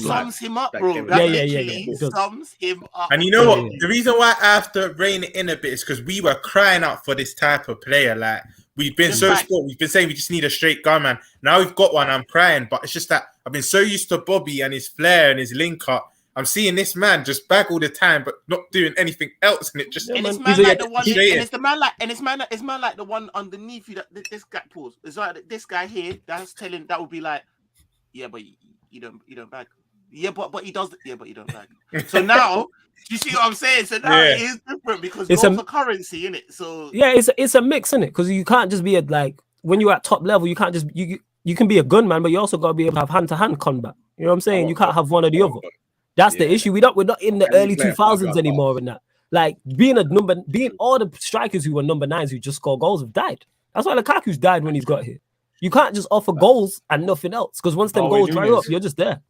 sums him up, bro. That sums him up. And you know what? The reason why I have to rein it in a bit is because we were crying out for this type of player. Like, we've been spoiled. We've been saying we just need a straight gunman. Now we've got one. I'm crying, but it's just that I've been so used to Bobby and his flair and his link up. I'm seeing this man just bag all the time, but not doing anything else, and it just. And it's man like the one, and it's man like the one underneath you. That this guy pause. It's like this guy here that's telling that would be like, yeah, but you don't bag. Yeah, but he does. Yeah, but you don't bag. So now, you see what I'm saying? So now it is different because it's a currency, in it. So it's a mix, in it, because you can't just be when you're at top level, you can't just you can be a gunman, but you also got to be able to have hand-to-hand combat. You know what I'm saying? You can't have one or the other. That's the issue. We're not in the early 2000s anymore in that. Like being all the strikers who were number 9s who just score goals have died. That's why Lukaku's died when he's got here. You can't just offer goals and nothing else, because once them goals dry up, you're just there.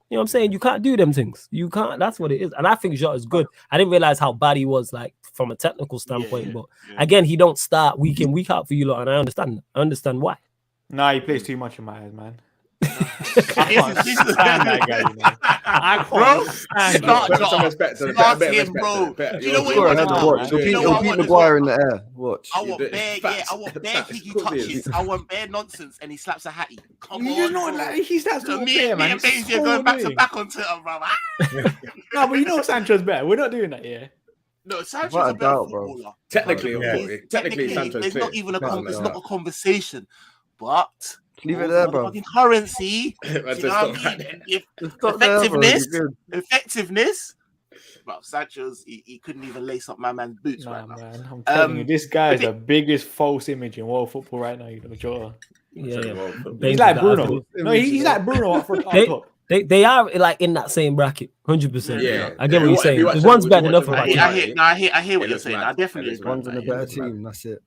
You know what I'm saying? You can't do them things. You can't. That's what it is. And I think Jota is good. I didn't realize how bad he was, like from a technical standpoint. But again, he don't start week in, week out for you lot, and I understand. I understand why. Nah, he plays too much in my head, man. I can't stand that guy, you know. I Bro, can't stand start that. Put some Jar. respect to Start bit of him, respect to bro. it, bit- Do you know what you're it doing was? it, Watch. man. You'll You know keep what I want as Maguire well? in the air. Watch. I You want do it. bare, Facts. I want bare Facts. higgy Of course he touches. is. I want bare nonsense, and he slaps a hattie. Come You're on, not bro. like he's that So sort of me player, man. and It's Basie are so going back to annoying. back on Twitter, bro. No, but you know Sancho's better. We're not doing that, yeah. No, Sancho's Without a a better doubt, bro. footballer. Technically, Yeah. technically, Sancho's there's clear. not even a Can't it's lie. not a conversation, but Leave it there, bro. fucking currency. Man Do you said know stop what I mean? that. And if Just stop there, bro. You're good. effectiveness, bro, Sancho's he couldn't even lace up my man's boots Nah, right now. man. I'm telling you, this guy is predict- the biggest false image in world football right now. You know, Jota. Yeah, yeah. He's Baines like is Bruno. absolute- No, he's like Bruno up front, up They- top. They are like in that same bracket, 100%. Yeah. I get what Yeah, you're saying. if you watch The them- one's if you better than watch nothing. them About play, you. I hear what It you're looks saying. mad. I definitely It looks agree. One's in a It better looks mad. team. That's it.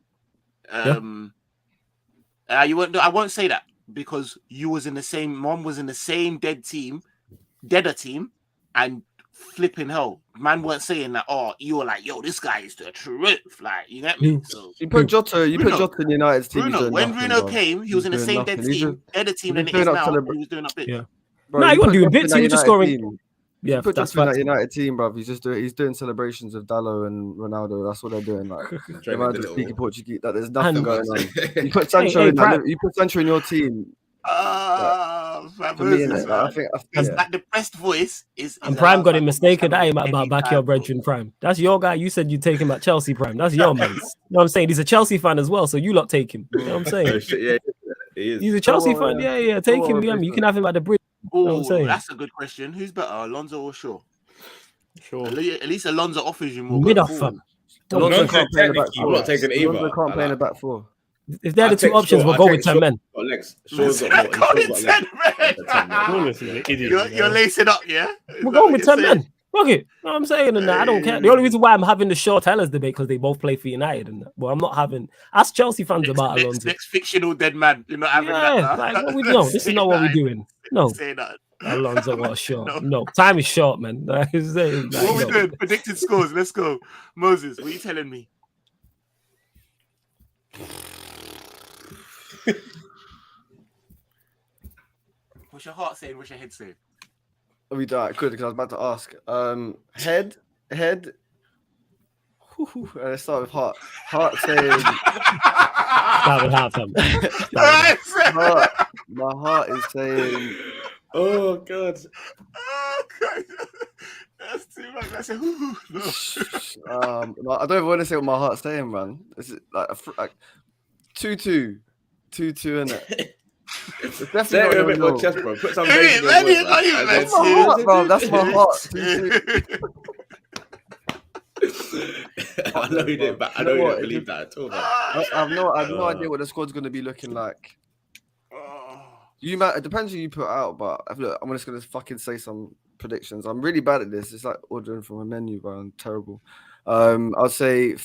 I won't say that because you was in the same. Mom was in the same deader team, and flipping hell, man weren't saying that. Oh, you were like, yo, this guy is the truth. Like, you get me? Mm. So You put Jota. You Bruno. put Jota in United's team. he's Bruno, doing when nothing, Bruno bro. came, he was in the He's same doing dead nothing. He's team, deader team he's than it doing is up now. to the- He was doing up big. Yeah. Bro, Nah, you he wasn't put doing Jota bits, in he that was just United scoring- team. Yeah, Put that's Jota in that facts. United team, bro. He's doing celebrations of Dallo and Ronaldo. That's what they're doing. Like, Driving they're the just little- speaking Portuguese. That there's nothing And- going on. You put Sancho hey, in that. Prime. You put Sancho in your team. For For me, Moses, innit? man. I think. His Yeah. that depressed voice is. And Prime got it mistaken. That ain't Anytime. about your brethren Prime. That's your guy. You said you take him at Chelsea Prime. That's your man. You know what I'm saying? He's a Chelsea fan as well, so you lot take him. You know what I'm Oh, saying? shit, yeah, he is. He's a Chelsea Don't fan. worry, Yeah. Take Don't him. worry, Yeah, you can have him at the bridge. know what I'm Oh, saying? that's a good question. Who's better, Alonso or Shaw? Sure. At least Alonso offers you more. Mid going off, forward. fam. Alonso can't play in the back technically I'm four. not taking either. Alonso can't I play in the like- back four. If they're the I'll two take options, Shaw. we'll I'll go take with 10 Shaw. men. Got legs. Man Shaw's said, got "I more. got Shaw's it, got 10 legs. men." Flawless is an idiot. You're lacing up, yeah? Is We're that going what with you're 10 saying? men. Fuck it. Know what I'm saying? And I don't care. The only reason why I'm having the Shaw Tellers debate because they both play for United. And but I'm not having. Ask Chelsea fans about Alonso. Next fictional dead man. You're not having Yeah, that. like what we know. This is not what we're doing. No, Say that. Alonso what a shot. No. No, time is short, man. Like, What are we no. doing? Predicted scores. Let's go. Moses, what are you telling me? What's your heart saying? What's your head saying? We do it. Good, because I was about to ask. Head. Let's start with heart. Heart saying. Start with halftime. My heart is saying. Oh god. Oh, God. That's too much. That's a no. No, I don't even want to say what my heart's saying, man. Is it like 2-2, 2-2 in it? It's Say definitely it not a gonna bit more go. chest, bro. Put some Hey, bass in your let me- voice, let me- man. let's And see. then- That's my heart, bro. That's my heart. I know you didn't, but I know you don't believe that at all. Man. I have no idea what the squad's gonna be looking like. You might. It depends who you put out, but look, I'm just gonna fucking say some predictions. I'm really bad at this. It's like ordering from a menu, bro. I'm terrible. I'll say.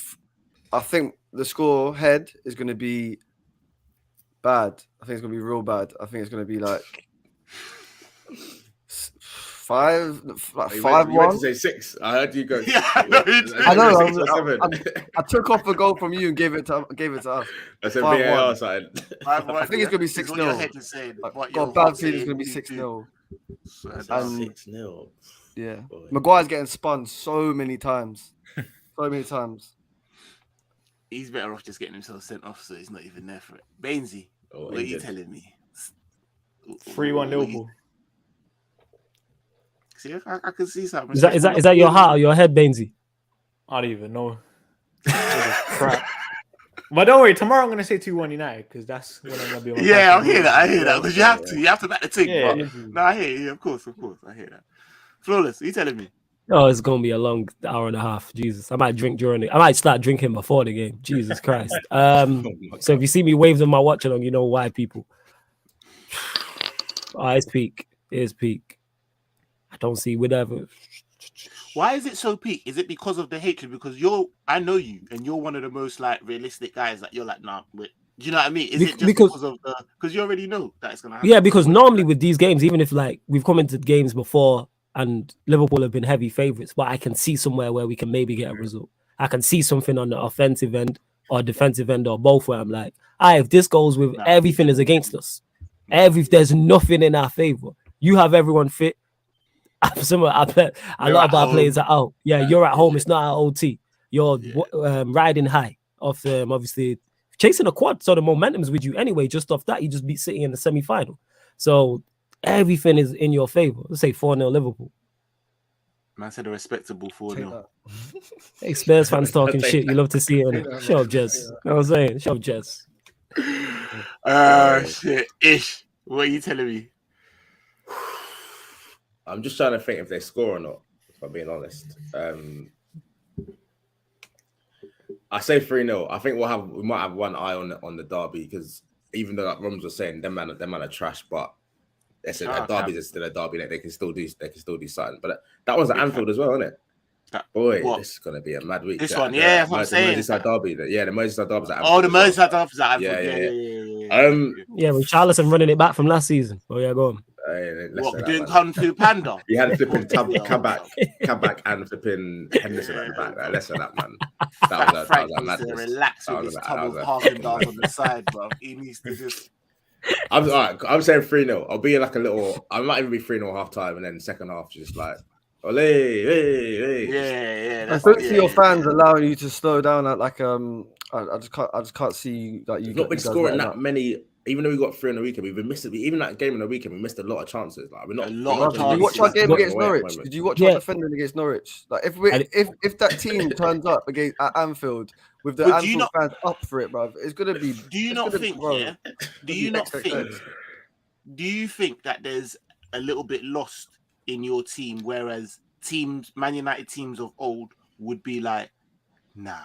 I think the score head is gonna be bad. I think it's gonna be real bad. I think it's gonna be like 5, like You 5-1. meant to say 6. I heard you go. Yeah, I know you did. I know. 6 or 7. I took off a goal from you and gave it to us. I said 5-1. VAR side. I think it's gonna be 6-0. Your head is saying, I've but got a your bad heart feeling it's saying gonna be 2-2. 6-0. And 6-0. Yeah. Boy. Maguire's getting spun so many times. So many times. he's better off just getting himself sent off, so he's not even there for it. Bainesy, Oh, what are you injured. telling me? 3-1 Liverpool. See, I can see something. Is that your heart or your head, Bainesy? I don't even know. Crap. But don't worry, tomorrow I'm gonna say 2-1 United because that's when I'm gonna be on. Yeah, I hear that. Because you have to back the team. Yeah. No, I hear you. Of course, I hear that. Flawless, what are you telling me? Oh, it's gonna be a long hour and a half. Jesus, I might drink during it. I might start drinking before the game. Jesus Christ. So if you see me wave on my watch along, you know why, people. It's peak. It's peak. I don't see whatever. Why is it so peak? Is it because of the hatred? Because I know you, and you're one of the most like realistic guys. That you're like, nah. Do you know what I mean? Is it just because of the? Because you already know that it's gonna happen. Yeah, because normally with these games, even if like we've come into games before and Liverpool have been heavy favourites, but I can see somewhere where we can maybe get a result. I can see something on the offensive end or defensive end or both where I'm like, if this goes with everything is against us. There's nothing in our favor. You have everyone fit. A lot of our players are out. Yeah, you're at home. It's not our OT. You're riding high off obviously chasing a quad. So the momentum's with you anyway. Just off that, you just beat City in the semi-final. So everything is in your favor. Let's say 4-0 Liverpool. Man said a respectable 4-0. Hey, Spurs fans talking shit. You love to see it. Shut up, Jess. You know what I'm saying? Shut up, Jess. Shit. Ish. What are you telling me? I'm just trying to think if they score or not, if I'm being honest. I say 3-0. I think we might have one eye on the derby, because even though like Roms was saying, them man are trash, but a derby is still a derby. They can still do something. But that was at Anfield as well, isn't it? This is gonna be a mad week. This one, yeah, the Merseyside derby. Yeah, the Merseyside derby's at Anfield. Oh, the Merseyside derby's at Anfield. Yeah. With Charlison running it back from last season. Oh yeah, go on. What, doing Kung Fu Panda? He had flipping come back and flipping Henderson at the back. Less than that, man. That was a madness. Relax with his tub of parking bars on the side, bro. He needs to just. I'm saying 3-0. I'll be like I might even be 3-0 half time, and then second half just like ole, hey. Yeah. I don't see your fans allowing you to slow down at like I just can't see that you've not been scoring that many. Even though we got 3 on the weekend, we've been missing. Even that game on the weekend, we missed a lot of chances. Like we're not. A lot of chances. Did you watch our game against Norwich? Did you watch our defending against Norwich? Like if that team turns up at Anfield with the Anfield fans up for it, bro, it's gonna be. Do you not think? Do you think that there's a little bit lost in your team, whereas Man United teams of old would be like, nah.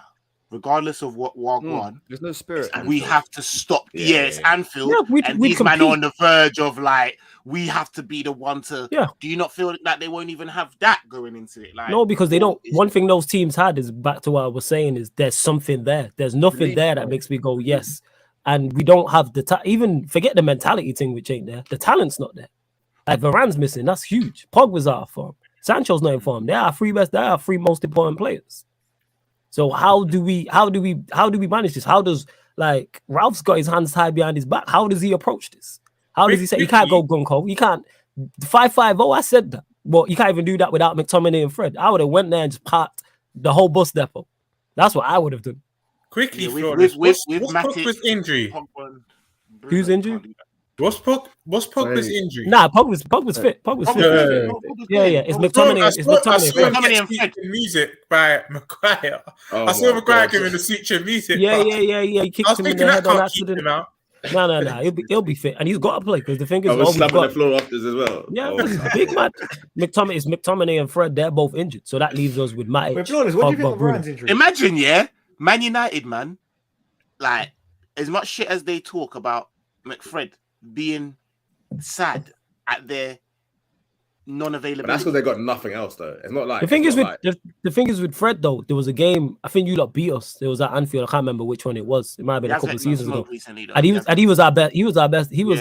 Regardless of what Wagwan, there's no spirit. We have to stop. It's Anfield, and these men are on the verge of like, we have to be the one to. Yeah. Do you not feel that they won't even have that going into it? Like, no, because they don't. One thing those teams had is back to what I was saying is there's something there. There's nothing there that makes me go yes, and we don't have the even forget the mentality thing, which ain't there. The talent's not there. Like Varane's missing. That's huge. Pogba's out of form. Sancho's not in form. They are three most important players. So how do we manage this? How does like Ralph's got his hands tied behind his back? How does he approach this? How does he say he can't go gunko? He can't 5-5-0. I said that. Well, you can't even do that without McTominay and Fred. I would have went there and just parked the whole bus depot. That's what I would have done. Quickly, with Pogba's injury? Who's injured? What's Pogba's injury? Nah, Pogba's fit. Pogba's fit. Yeah. It's McTominay. It's McTominay. I saw music by Maguire. I saw Maguire giving the suture music. Yeah. He kicked him in the head on accident. No. He'll be fit, and he's got to play because the thing is, I was slapping the floor after as well. Yeah, big man. McTominay and Fred. They're both injured, so that leaves us with Matic. What do you think of Varane's injury? Imagine, Man United, man. Like as much shit as they talk about McFred being sad at their non-availability. But that's because they got nothing else, though. It's not like the thing is with Fred though. There was a game. I think you lot beat us. It was at Anfield. I can't remember which one it was. It might have been a couple of seasons ago. And he was our best. He was our best. He was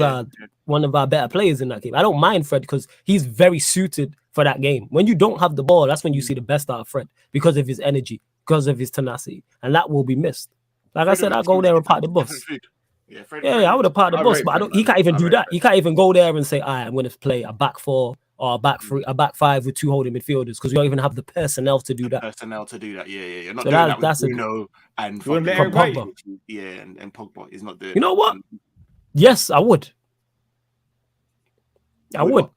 one of our better players in that game. I don't mind Fred because he's very suited for that game. When you don't have the ball, that's when you see the best out of Fred because of his energy, because of his tenacity, and that will be missed. Like I said, I'll go there and park the bus. I would have parked the bus, but he can't even do that. He can't even go there and say, "All right, I'm going to play a back four or a back three, a back five with two holding midfielders," because we don't even have the personnel to do that. Yeah. You're not doing that with Bruno and Pogba. Yeah, and Pogba is not doing. You know what? Yes, I would. I would.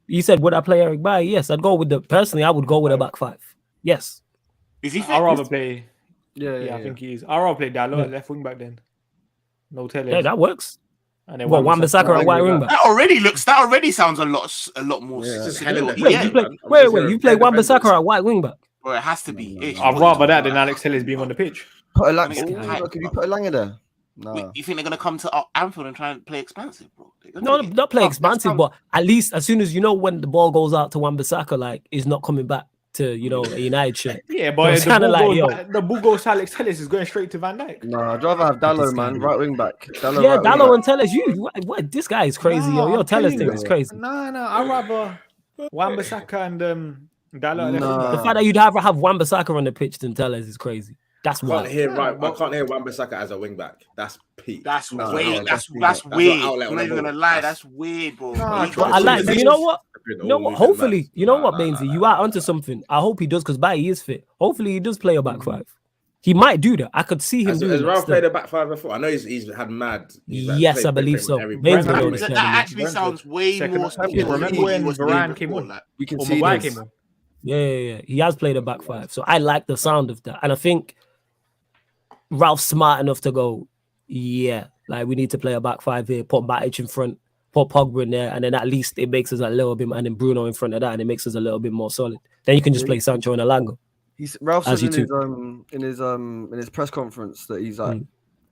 You said, would I play Eric Bailly? Yes, I'd go with I would go with a back five. Yes. Is he fit? I'd rather play. Yeah, I think he is. I'd rather play Dalot left wing back then. No telling. Yeah, that works. And then Wan-Bissaka at white wing back. That already sounds a lot more. You play Wan-Bissaka at white wing back. Well, it has to be. I'd rather that than Alex Telles being on the pitch. Could you put a Langer there? No. You think they're gonna come to Anfield and try and play expansive, bro? No, not play expansive, but at least as soon as you know when the ball goes out to Wan-Bissaka, like he's not coming back to a United shirt. Yeah, but the ball goes to Alex Telles is going straight to Van Dijk. No, I'd rather have Dalot, man, right wing back. Dalot and Telles. What? This guy is crazy, yo. Your Telles thing is crazy. No, I'd rather Wan-Bissaka and Dalot. The fact that you'd rather have Wan-Bissaka on the pitch than Telles is crazy. That's I wild. can't hear Wan-Bissaka as a wing back. That's peak. That's No, weird. no, That's that's weird. outlet I'm on not the even gonna ball. lie. That's- That's weird, bro. Nah, He's But got I two like. legs. You know what? All You know what? moving Hopefully, mad. you know Nah, what, nah, Bainesy, nah, you nah, are nah, onto nah. something. I hope he does because Bailly is fit. Hopefully, he does play a back five. He might do that. I could see him Has doing that. Ralph still. played a back five before? I know he's had mad. He's Yes, played I believe pretty so. much every Bainesy Premier already League. said That it. actually sounds way Second- more. Remember when Varane came on? We can Or see Maguire this. came on. Yeah. He has played a back five, so I like the sound of that, and I think Ralph's smart enough to go, yeah, like we need to play a back five here. Put Matic in front, put Pogba in there, and then at least it makes us a little bit, and then Bruno in front of that, and it makes us a little bit more solid. Then you can just play Sancho and Alonso. Ralph As said you in his press conference that he's like,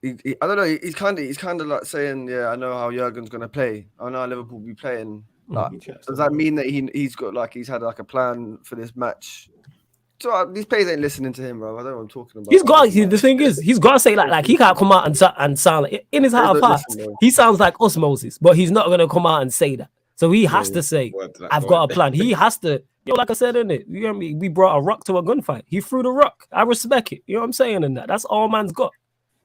Mm. I don't know, he's kind of like saying, yeah, I know how Jurgen's gonna play. I know how Liverpool will be playing. Like, does that mean that he's had like a plan for this match? So these players ain't listening to him, bro. I don't know what I'm talking about. The thing is, he's got to say like he can't come out and sound like in his heart of hearts. He sounds like osmosis, but he's not gonna come out and say that. So he has to say, "I've got a plan." He has to. Like I said in it, you know what I mean? We brought a rock to a gunfight. He threw the rock. I respect it. You know what I'm saying? In that's all man's got.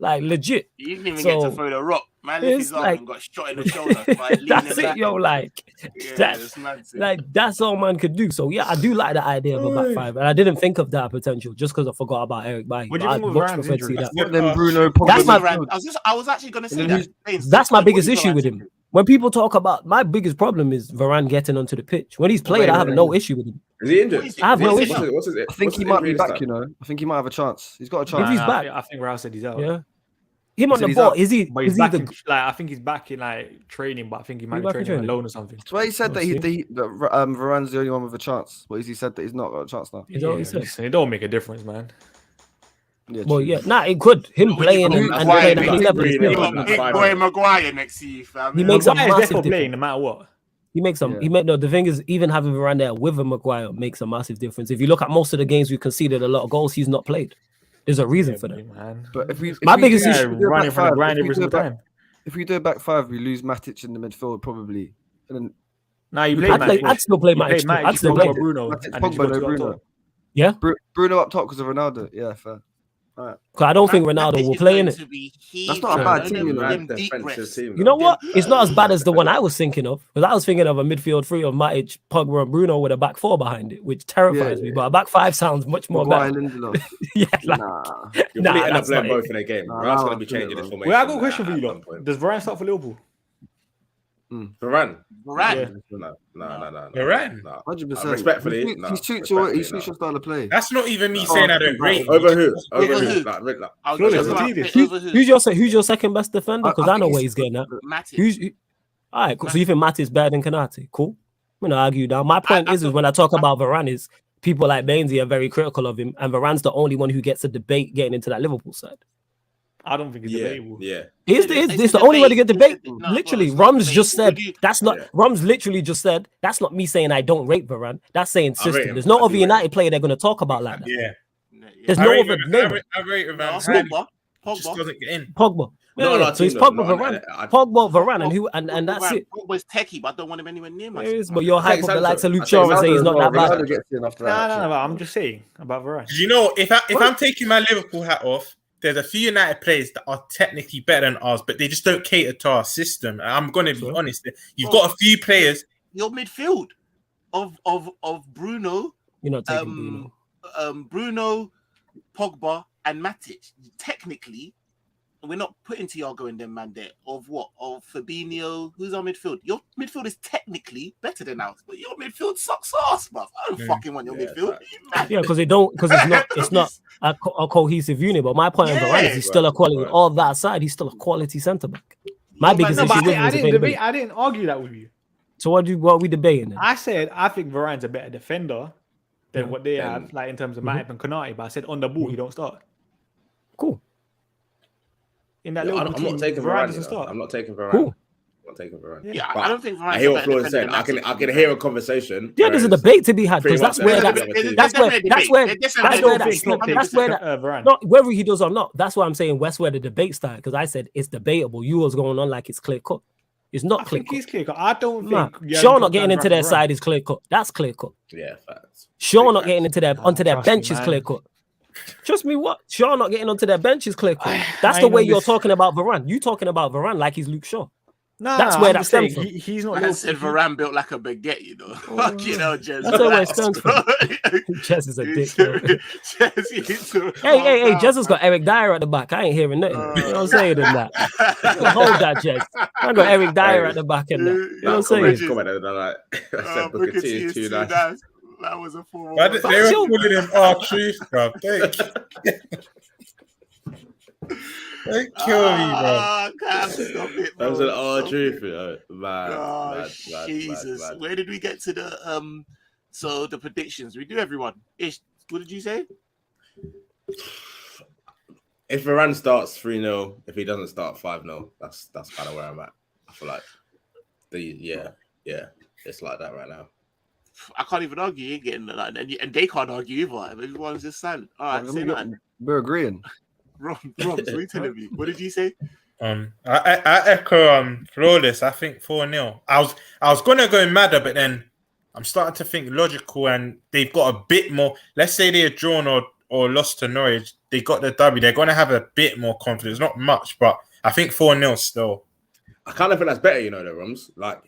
Like legit. You didn't even get to throw the rock. Man lifted his arm like- and got shot in the shoulder. By leaning That's it, back. yo. Like Yeah, that's it's mad. like that's all man could do. So yeah, I do like the idea of a back five, and I didn't think of that potential just because I forgot about Eric Bailly. What do you think of Varane's injury? Then Bruno, That's my- I was actually gonna say And that. then That's my biggest issue with him. When people talk about my biggest problem is Varane getting onto the pitch. When he's played, I have no issue with him. Is he injured? I have no What's issue. I think he might be back. You know, I think he might have a chance. He's got a chance. If he's back. I think Ralph said he's out. Yeah, him on said the he's ball. out. Is he? But he's Is he back the? in, like, I think he's back in like training, but I think he might be back in training training? alone or something. So he said that We'll Varane's the only one with a chance. But he said that he's not got a chance now. Is that what he Yeah, said? listen, it don't make a difference, man. Yeah, Well, true. yeah, nah, it could. Him When playing you and got and Maguire, playing at you his got level. is Green, good. You yeah. got big boy Maguire next to you, fam. He makes a Maguire's massive therefore playing difference. no matter what. He makes some. Yeah. He made no. The thing is, even having Varane there with a Maguire makes a massive difference. If you look at most of the games we conceded a lot of goals, he's not played. There's a reason for that. Man. But if we, My if we biggest do- issue- if we do a running back from the five- grind if we every do a single back- time. If we do a back five, we lose Matic in the midfield probably. And then Nah, you play I'd still play Matic. Matic, I'd still play. Pogba, Bruno, Matic, and then you Pogba, go no to Bruno. top. Yeah, Bruno up top because of Ronaldo. Yeah, fair. because I don't think Ronaldo will play in it. That's not a bad team, you know. Them deep breaths. You know what? It's not as bad as the one I was thinking of. Because I was thinking of a midfield three of Matic, Pogba, and Bruno with a back four behind it, which terrifies me. But a back five sounds much more Maguire, better. Lindelof. Yeah, like, Nah. You'll Nah, probably end up that's playing not both it. in a game. Nah, Ralph's nah, going to be changing nah. his formation. Well, I got a question for you, at lot. some point. Does Varane start for Liverpool? Varane? Varane. No. Varane? No. 100%. Respectfully, he suits your style of play. That's not even me saying I don't rate him. Over who? Over Over who? who? Like, I was Flawless, just about Matip. to say over who? who's your second best defender? Because I know think where he's- he's getting at. Matic. All right, cool. So you think Matt is better than Kanate? Cool. I'm gonna argue now. My point is when I talk about Varane, is people like Bainesy are very critical of him, and Varane's the only one who gets a debate getting into that Liverpool side. I don't think it's yeah, debatable. yeah. It's the only way to get debate. No, Literally, well, it's not Rums debate. just said Would you- that's not. Yeah. Rums literally just said that's not me saying I don't rate Varane. That's saying I rate system. him. There's no I do other rate United him. player they're gonna talk about like that. Yeah. There's I no rate other him- name. I rate him. No, highly. Pogba. Just Pogba. doesn't get in. Pogba. No, Yeah, no, so it's team, Pogba, no, Varane, I- Pogba, Varane, and that's it. Pogba's techie, but I don't want him anywhere near my. It is, but you're hype Sancho. of the likes of I Luke take Shaw and Sancho say he's as not well. that bad. Ronaldo gets in after that. No, I'm just saying about Varane. You know, if I'm taking my Liverpool hat off, there's a few United players that are technically better than ours, but they just don't cater to our system. And I'm gonna be honest. You've got a few players. Your midfield of Bruno, You're not taking Bruno. Bruno, Pogba, and Matic. Technically, we're not putting Thiago in them man there. Of what? Of Fabinho? Who's our midfield? Your midfield is technically better than ours, but your midfield sucks ass, bruv. I don't fucking want your midfield. facts. You mad? Yeah, because it's not a cohesive unit. But my point on Varane is he's still a quality. Right. All that side, he's still a quality centre back. My No, biggest but issue with him I is didn't availability. debate. I didn't argue that with you. So what are we debating then? I said I think Varane's a better defender than Yeah. what they Then- have, like in terms of Matip and Konate. But I said on the ball, he don't start. Cool. In that Yeah, little I'm not team, taking Varane Varane. doesn't you know. start. I'm not taking Varane. Cool. I'm not taking Varane. Yeah, But I don't think Varane's I hear a what better Florian said. defender than I Matic. can hear a conversation. Yeah, there's a whereas- debate to be had pretty because that's much where every that, other team. that's where I don't think Klopp takes Varane. not whether he does or not. That's why I'm saying that's where the debate started because I said it's debatable. You was going on like it's clear cut. It's not I clear think cut. he's clear cut. I don't Nah. think Shaw not getting into their Varane. side is clear cut. That's clear cut. Yeah, facts. Shaw Big not facts. getting into their onto their trust me, bench is man. clear cut. Trust me, what? Shaw not getting onto their bench is clear. That's I the know way you're this- talking about Varane. You talking about Varane like he's Luke Shaw. Nah, That's where I'm that just stems saying, from. he's not. Man said Liverpool. Varane built like a baguette, you know. Fuck you know, Jez. That's where it Relax, stems bro. Jez is a dick. Bro. Jez, you need to Hey, calm Jez has down, got Eric Dyer at the back. I ain't hearing nothing. You know what I'm saying in that. man. Hold that, Jez. I got Eric Dyer at the back and that. You know what I'm saying? Comment, like, I said Booker Booker T T is is too too nice. nice. That was a formal. They were calling him R-Truth, bro. Don't kill me, bro. God, stop it, That was bro. an odd Stop truth, it. you know. Mad, Oh, mad, Jesus. mad. Where did we get to the so the predictions? We do everyone. Ish, what did you say? If Varane starts 3-0, if he doesn't start 5-0, that's kind of where I'm at. I feel like it's like that right now. I can't even argue. You ain't getting that, and they can't argue either. Everyone's just silent. All right, say nothing. We're agreeing. Rob, what are you telling me? What did you say? I echo Flawless. I think 4-0. I was gonna go madder, but then I'm starting to think logical, and they've got a bit more. Let's say they're drawn or lost to Norwich, they got the W. They're gonna have a bit more confidence, not much, but I think 4-0 still. I kind of think that's better, you know, the Rums. Like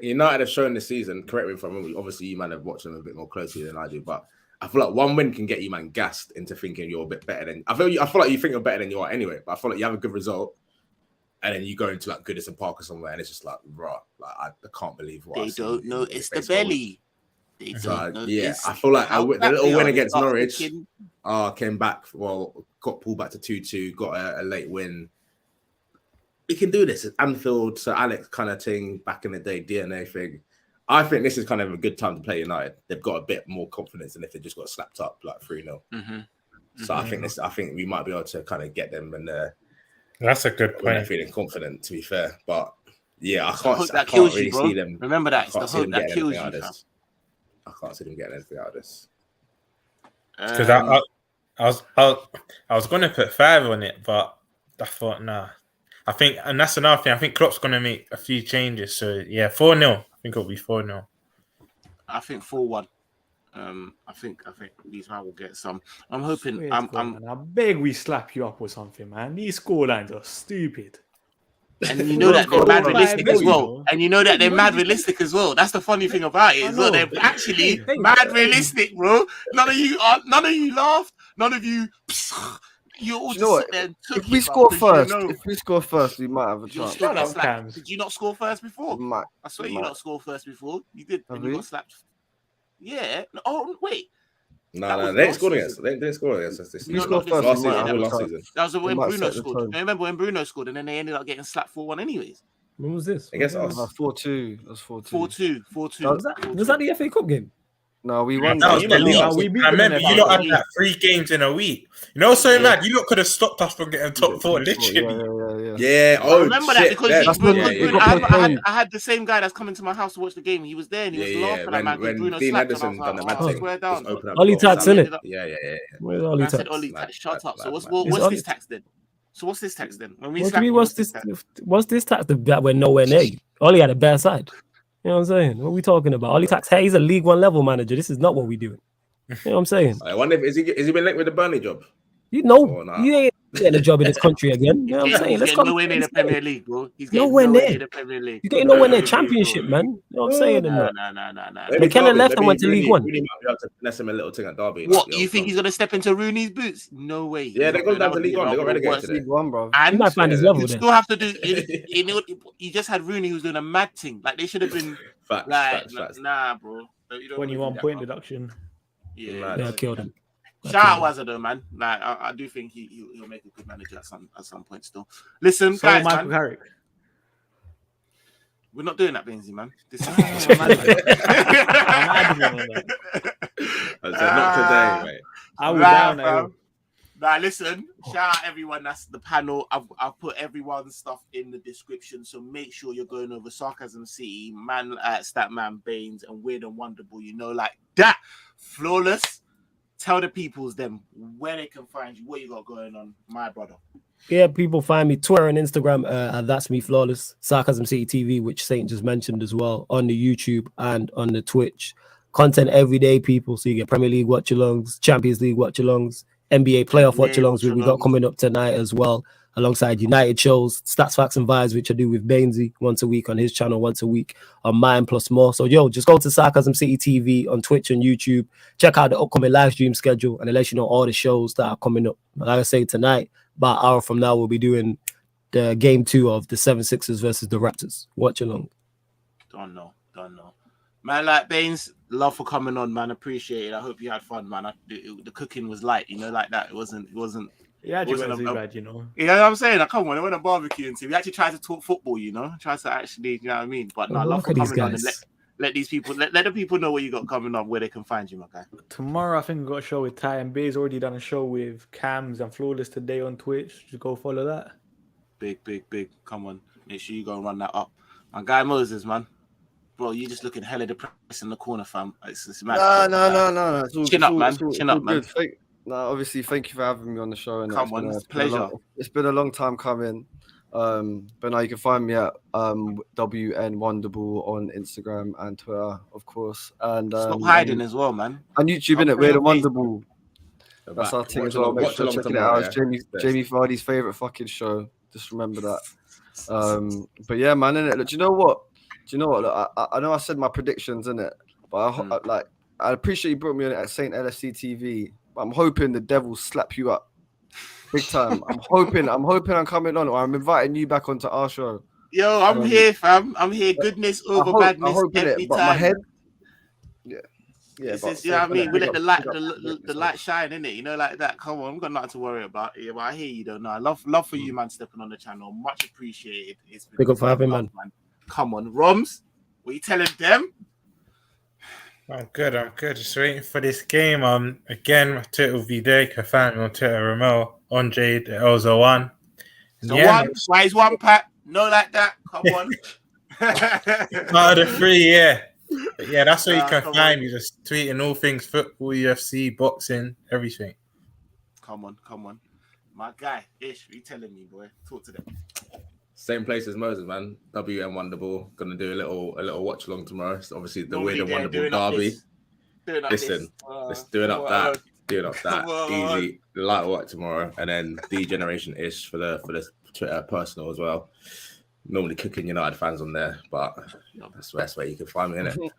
United have shown this season. Correct me if I'm wrong. Obviously, you man have watched them a bit more closely than I do, but I feel like one win can get you man gassed into thinking you're a bit better than. I feel like you think you're better than you are anyway. But I feel like you have a good result, and then you go into like Goodison Park or somewhere, and it's just like raw. Like I can't believe what They I've seen don't in know it's the baseball. belly. They So, don't know. yeah, it's I feel like how the crap little they win are. against They start Norwich. thinking, Came back. Well, got pulled back to 2-2. Got a late win. We can do this. It's Anfield, Sir Alex kind of thing back in the day, DNA thing. I think this is kind of a good time to play United. They've got a bit more confidence than if they just got slapped up like 3-0. So I think we might be able to kind of get them and That's a good when they're point. feeling confident. To be fair, but yeah, I the can't. hope I that can't kills really you, bro. see them. Remember that. It's the Can't see hope them that getting kills anything out you, of fam. this. I can't see them getting anything out of this. Because I was gonna put 5 on it, but I thought nah. I think, and that's another thing. I think Klopp's gonna make a few changes. So yeah, 4-0. I think it'll be 4-0. I think 4-1. I think these man will get some. I'm hoping. Swear to God, man, I beg we slap you up or something, man. These scorelines are stupid. And you know that they're mad realistic as well. Bro. And you know that they're mad realistic as well. That's the funny thing about it. Is that they're actually mad realistic, bro. None of you laughed. None of you. You all You just know sit there and took If we it, bro, score because first, you know if we score first, we might have a you chance. still Shut get up, slapped. Cams. Did you not score first before? We might. I swear we you might. not score first before. You did, Have and you we? got slapped. Yeah. Oh wait. That No, was they didn't last score against us. season. They didn't score against us this We No, season. score not this first, Last we season, might all have a last chance. season. That was They when might Bruno set the scored. tone. Remember when Bruno scored, and then they ended up getting slapped 4-1 anyways. When was this? Against us. 4-2. That's 4-2. 4-2. 4-2. Was that the FA Cup game? No, we won. That was Yeah, the man, league. we beat I them in remember the you lot FA had that 3 games in a week. You know, so mad. You lot could have stopped us from getting top 4, literally. Yeah. Yeah. I Oh, remember shit. that because Yeah, That's when yeah, we yeah, got yeah. postponed. I had the same guy that's coming to my house to watch the game. He was there and he was laughing at man because When Bruno Dean slapped and I Henderson was done the like, mad oh, thing, square just down. open up Ollie goals. Tax, innit? Yeah. Where's Ollie I said Tax? Ollie Mad, shut up. So mad, what's mad. this tax then? So what's this tax then? When we What do slap you you, mean, what's this tax? That we're nowhere near you. Ollie had a bad side. You know what I'm saying? What are we talking about? Ollie Tax, hey, he's a League One level manager. This is not what we doing. You know what I'm saying? I wonder if is he been linked with the Burnley job? You know, Or not? you ain't getting a job in this country again. You know what I'm saying? He's Let's getting come. nowhere near the Premier League, bro. He's Nowhere getting nowhere near. near the Premier League. You're getting nowhere near Bro. Championship, man. You know what I'm saying? Nah. Maybe McKenna Derby, left and maybe went to League One. Rooney might be able to finesse him a little thing at Derby. What, like, you think he's going to step into Rooney's boots? No way. Yeah, they got down to League One. They got relegated today. League One, bro. He And might find his yeah, level you there. still have to do. You just had Rooney who's doing a mad thing. Like they should have been. Facts. Nah, bro. You don't 21 do point that, bro. deduction. Yeah, Yeah, I killed him. Shout out Wazza though, man. Like I do think he'll make a good manager at some point still. Listen, So guys, Michael man, Carrick. we're not doing that, Benzie, man. This is I'm adamant on that. I said, not today, mate. I was Nah, down there. fam. Nah, listen, shout out everyone that's the panel. I've put everyone's stuff in the description, so make sure you're going over Sarcasm City, Man, Statman Baines, and Weird and Wonderful. You know, like that. Flawless. Tell the peoples them where they can find you, what you got going on, my brother. Yeah, people find me Twitter and Instagram. That's me, Flawless. Sarcasm City TV, which Saint just mentioned as well, on the YouTube and on the Twitch. Content every day, people. So you get Premier League watch-alongs, Champions League watch-alongs, NBA playoff NBA watch-alongs which we got watch-alongs. coming up tonight as well, alongside United shows, Stats, Facts and Vibes, which I do with Bainesy once a week on his channel, once a week on mine, plus more. So yo, just go to Sarcasm City TV on Twitch and YouTube. Check out the upcoming live stream schedule, and it'll let you know all the shows that are coming up. Like I say, tonight, about an hour from now, we'll be doing the game 2 of the 76ers versus the Raptors. Watch along. Don't know. Man, like Baines, love for coming on, man. Appreciate it. I hope you had fun, man. The cooking was light, you know, like that. It wasn't. Yeah, it wasn't a- bad, you know. You know what I'm saying? Like, come on, I went a barbecue and we actually tried to talk football, you know, try to actually, you know what I mean? But no, love for coming on and let these people, let the people know what you got coming up, where they can find you, my guy. Tomorrow, I think we've got a show with Ty and Bay's already done a show with Cams and Flawless today on Twitch. Just go follow that. Big. Come on. Make sure you go and run that up. My guy Moses, man. Bro, you just looking hella depressed in the corner, fam. It's mad. No. Chin up, man. Chin up, man. Obviously, thank you for having me on the show. And Come on, it's a pleasure. It's been a long time coming. But now you can find me at WN Wonderball on Instagram and Twitter, of course. And stop hiding as well, man. And YouTube, innit? We're the Wonderball. That's our thing Watch as well. along- Make watch sure to along check it tomorrow, out. It's Jamie Vardy's favorite fucking show. Just remember that. But yeah, man, innit? Look, do you know what? Look, I know I said my predictions, innit? But I appreciate you brought me on at Saint LFCTV. But I'm hoping the Devils slap you up big time. I'm hoping I'm coming on, or I'm inviting you back onto our show. Yo, I'm here, fam. I'm here. Goodness over badness every time. My head. Yeah. It's just, you know what I mean? We let the light shine, innit? You know, like that. Come on, we've got nothing to worry about. Yeah, but I hear you, though. No, I love for you, man, stepping on the channel. Much appreciated. It's been Big up for having, man. Come on, Roms. What you telling them? I'm good. Just waiting for this game. Again, my Twitter will be there. You can find me on Twitter, Ramel, Andre, the Elza one. Why is one pack? No, like that. Come on. Out of the 3, yeah. But yeah, that's where you can find me. Just tweeting all things football, UFC, boxing, everything. Come on. My guy, Ish, what you telling me, boy? Talk to them. Same place as Moses, man. WM Wonderball. Gonna do a little watch along tomorrow. It's obviously the Weird and Wonderful derby. Listen, let's do it up that. Easy, light work tomorrow, and then D-Generation Ish for the Twitter personal as well. Normally cooking United fans on there, but that's where you can find me, innit?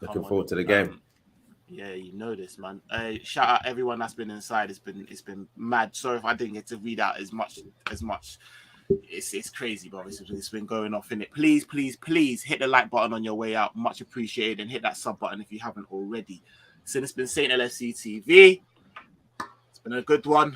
Looking forward to the game. Yeah, you know this, man. Shout out everyone that's been inside. It's been mad. Sorry if I didn't get to read out as much. It's crazy, but it's been going off in it. Please hit the like button on your way out. Much appreciated, and hit that sub button if you haven't already. So it's been Saint LFC TV. It's been a good one.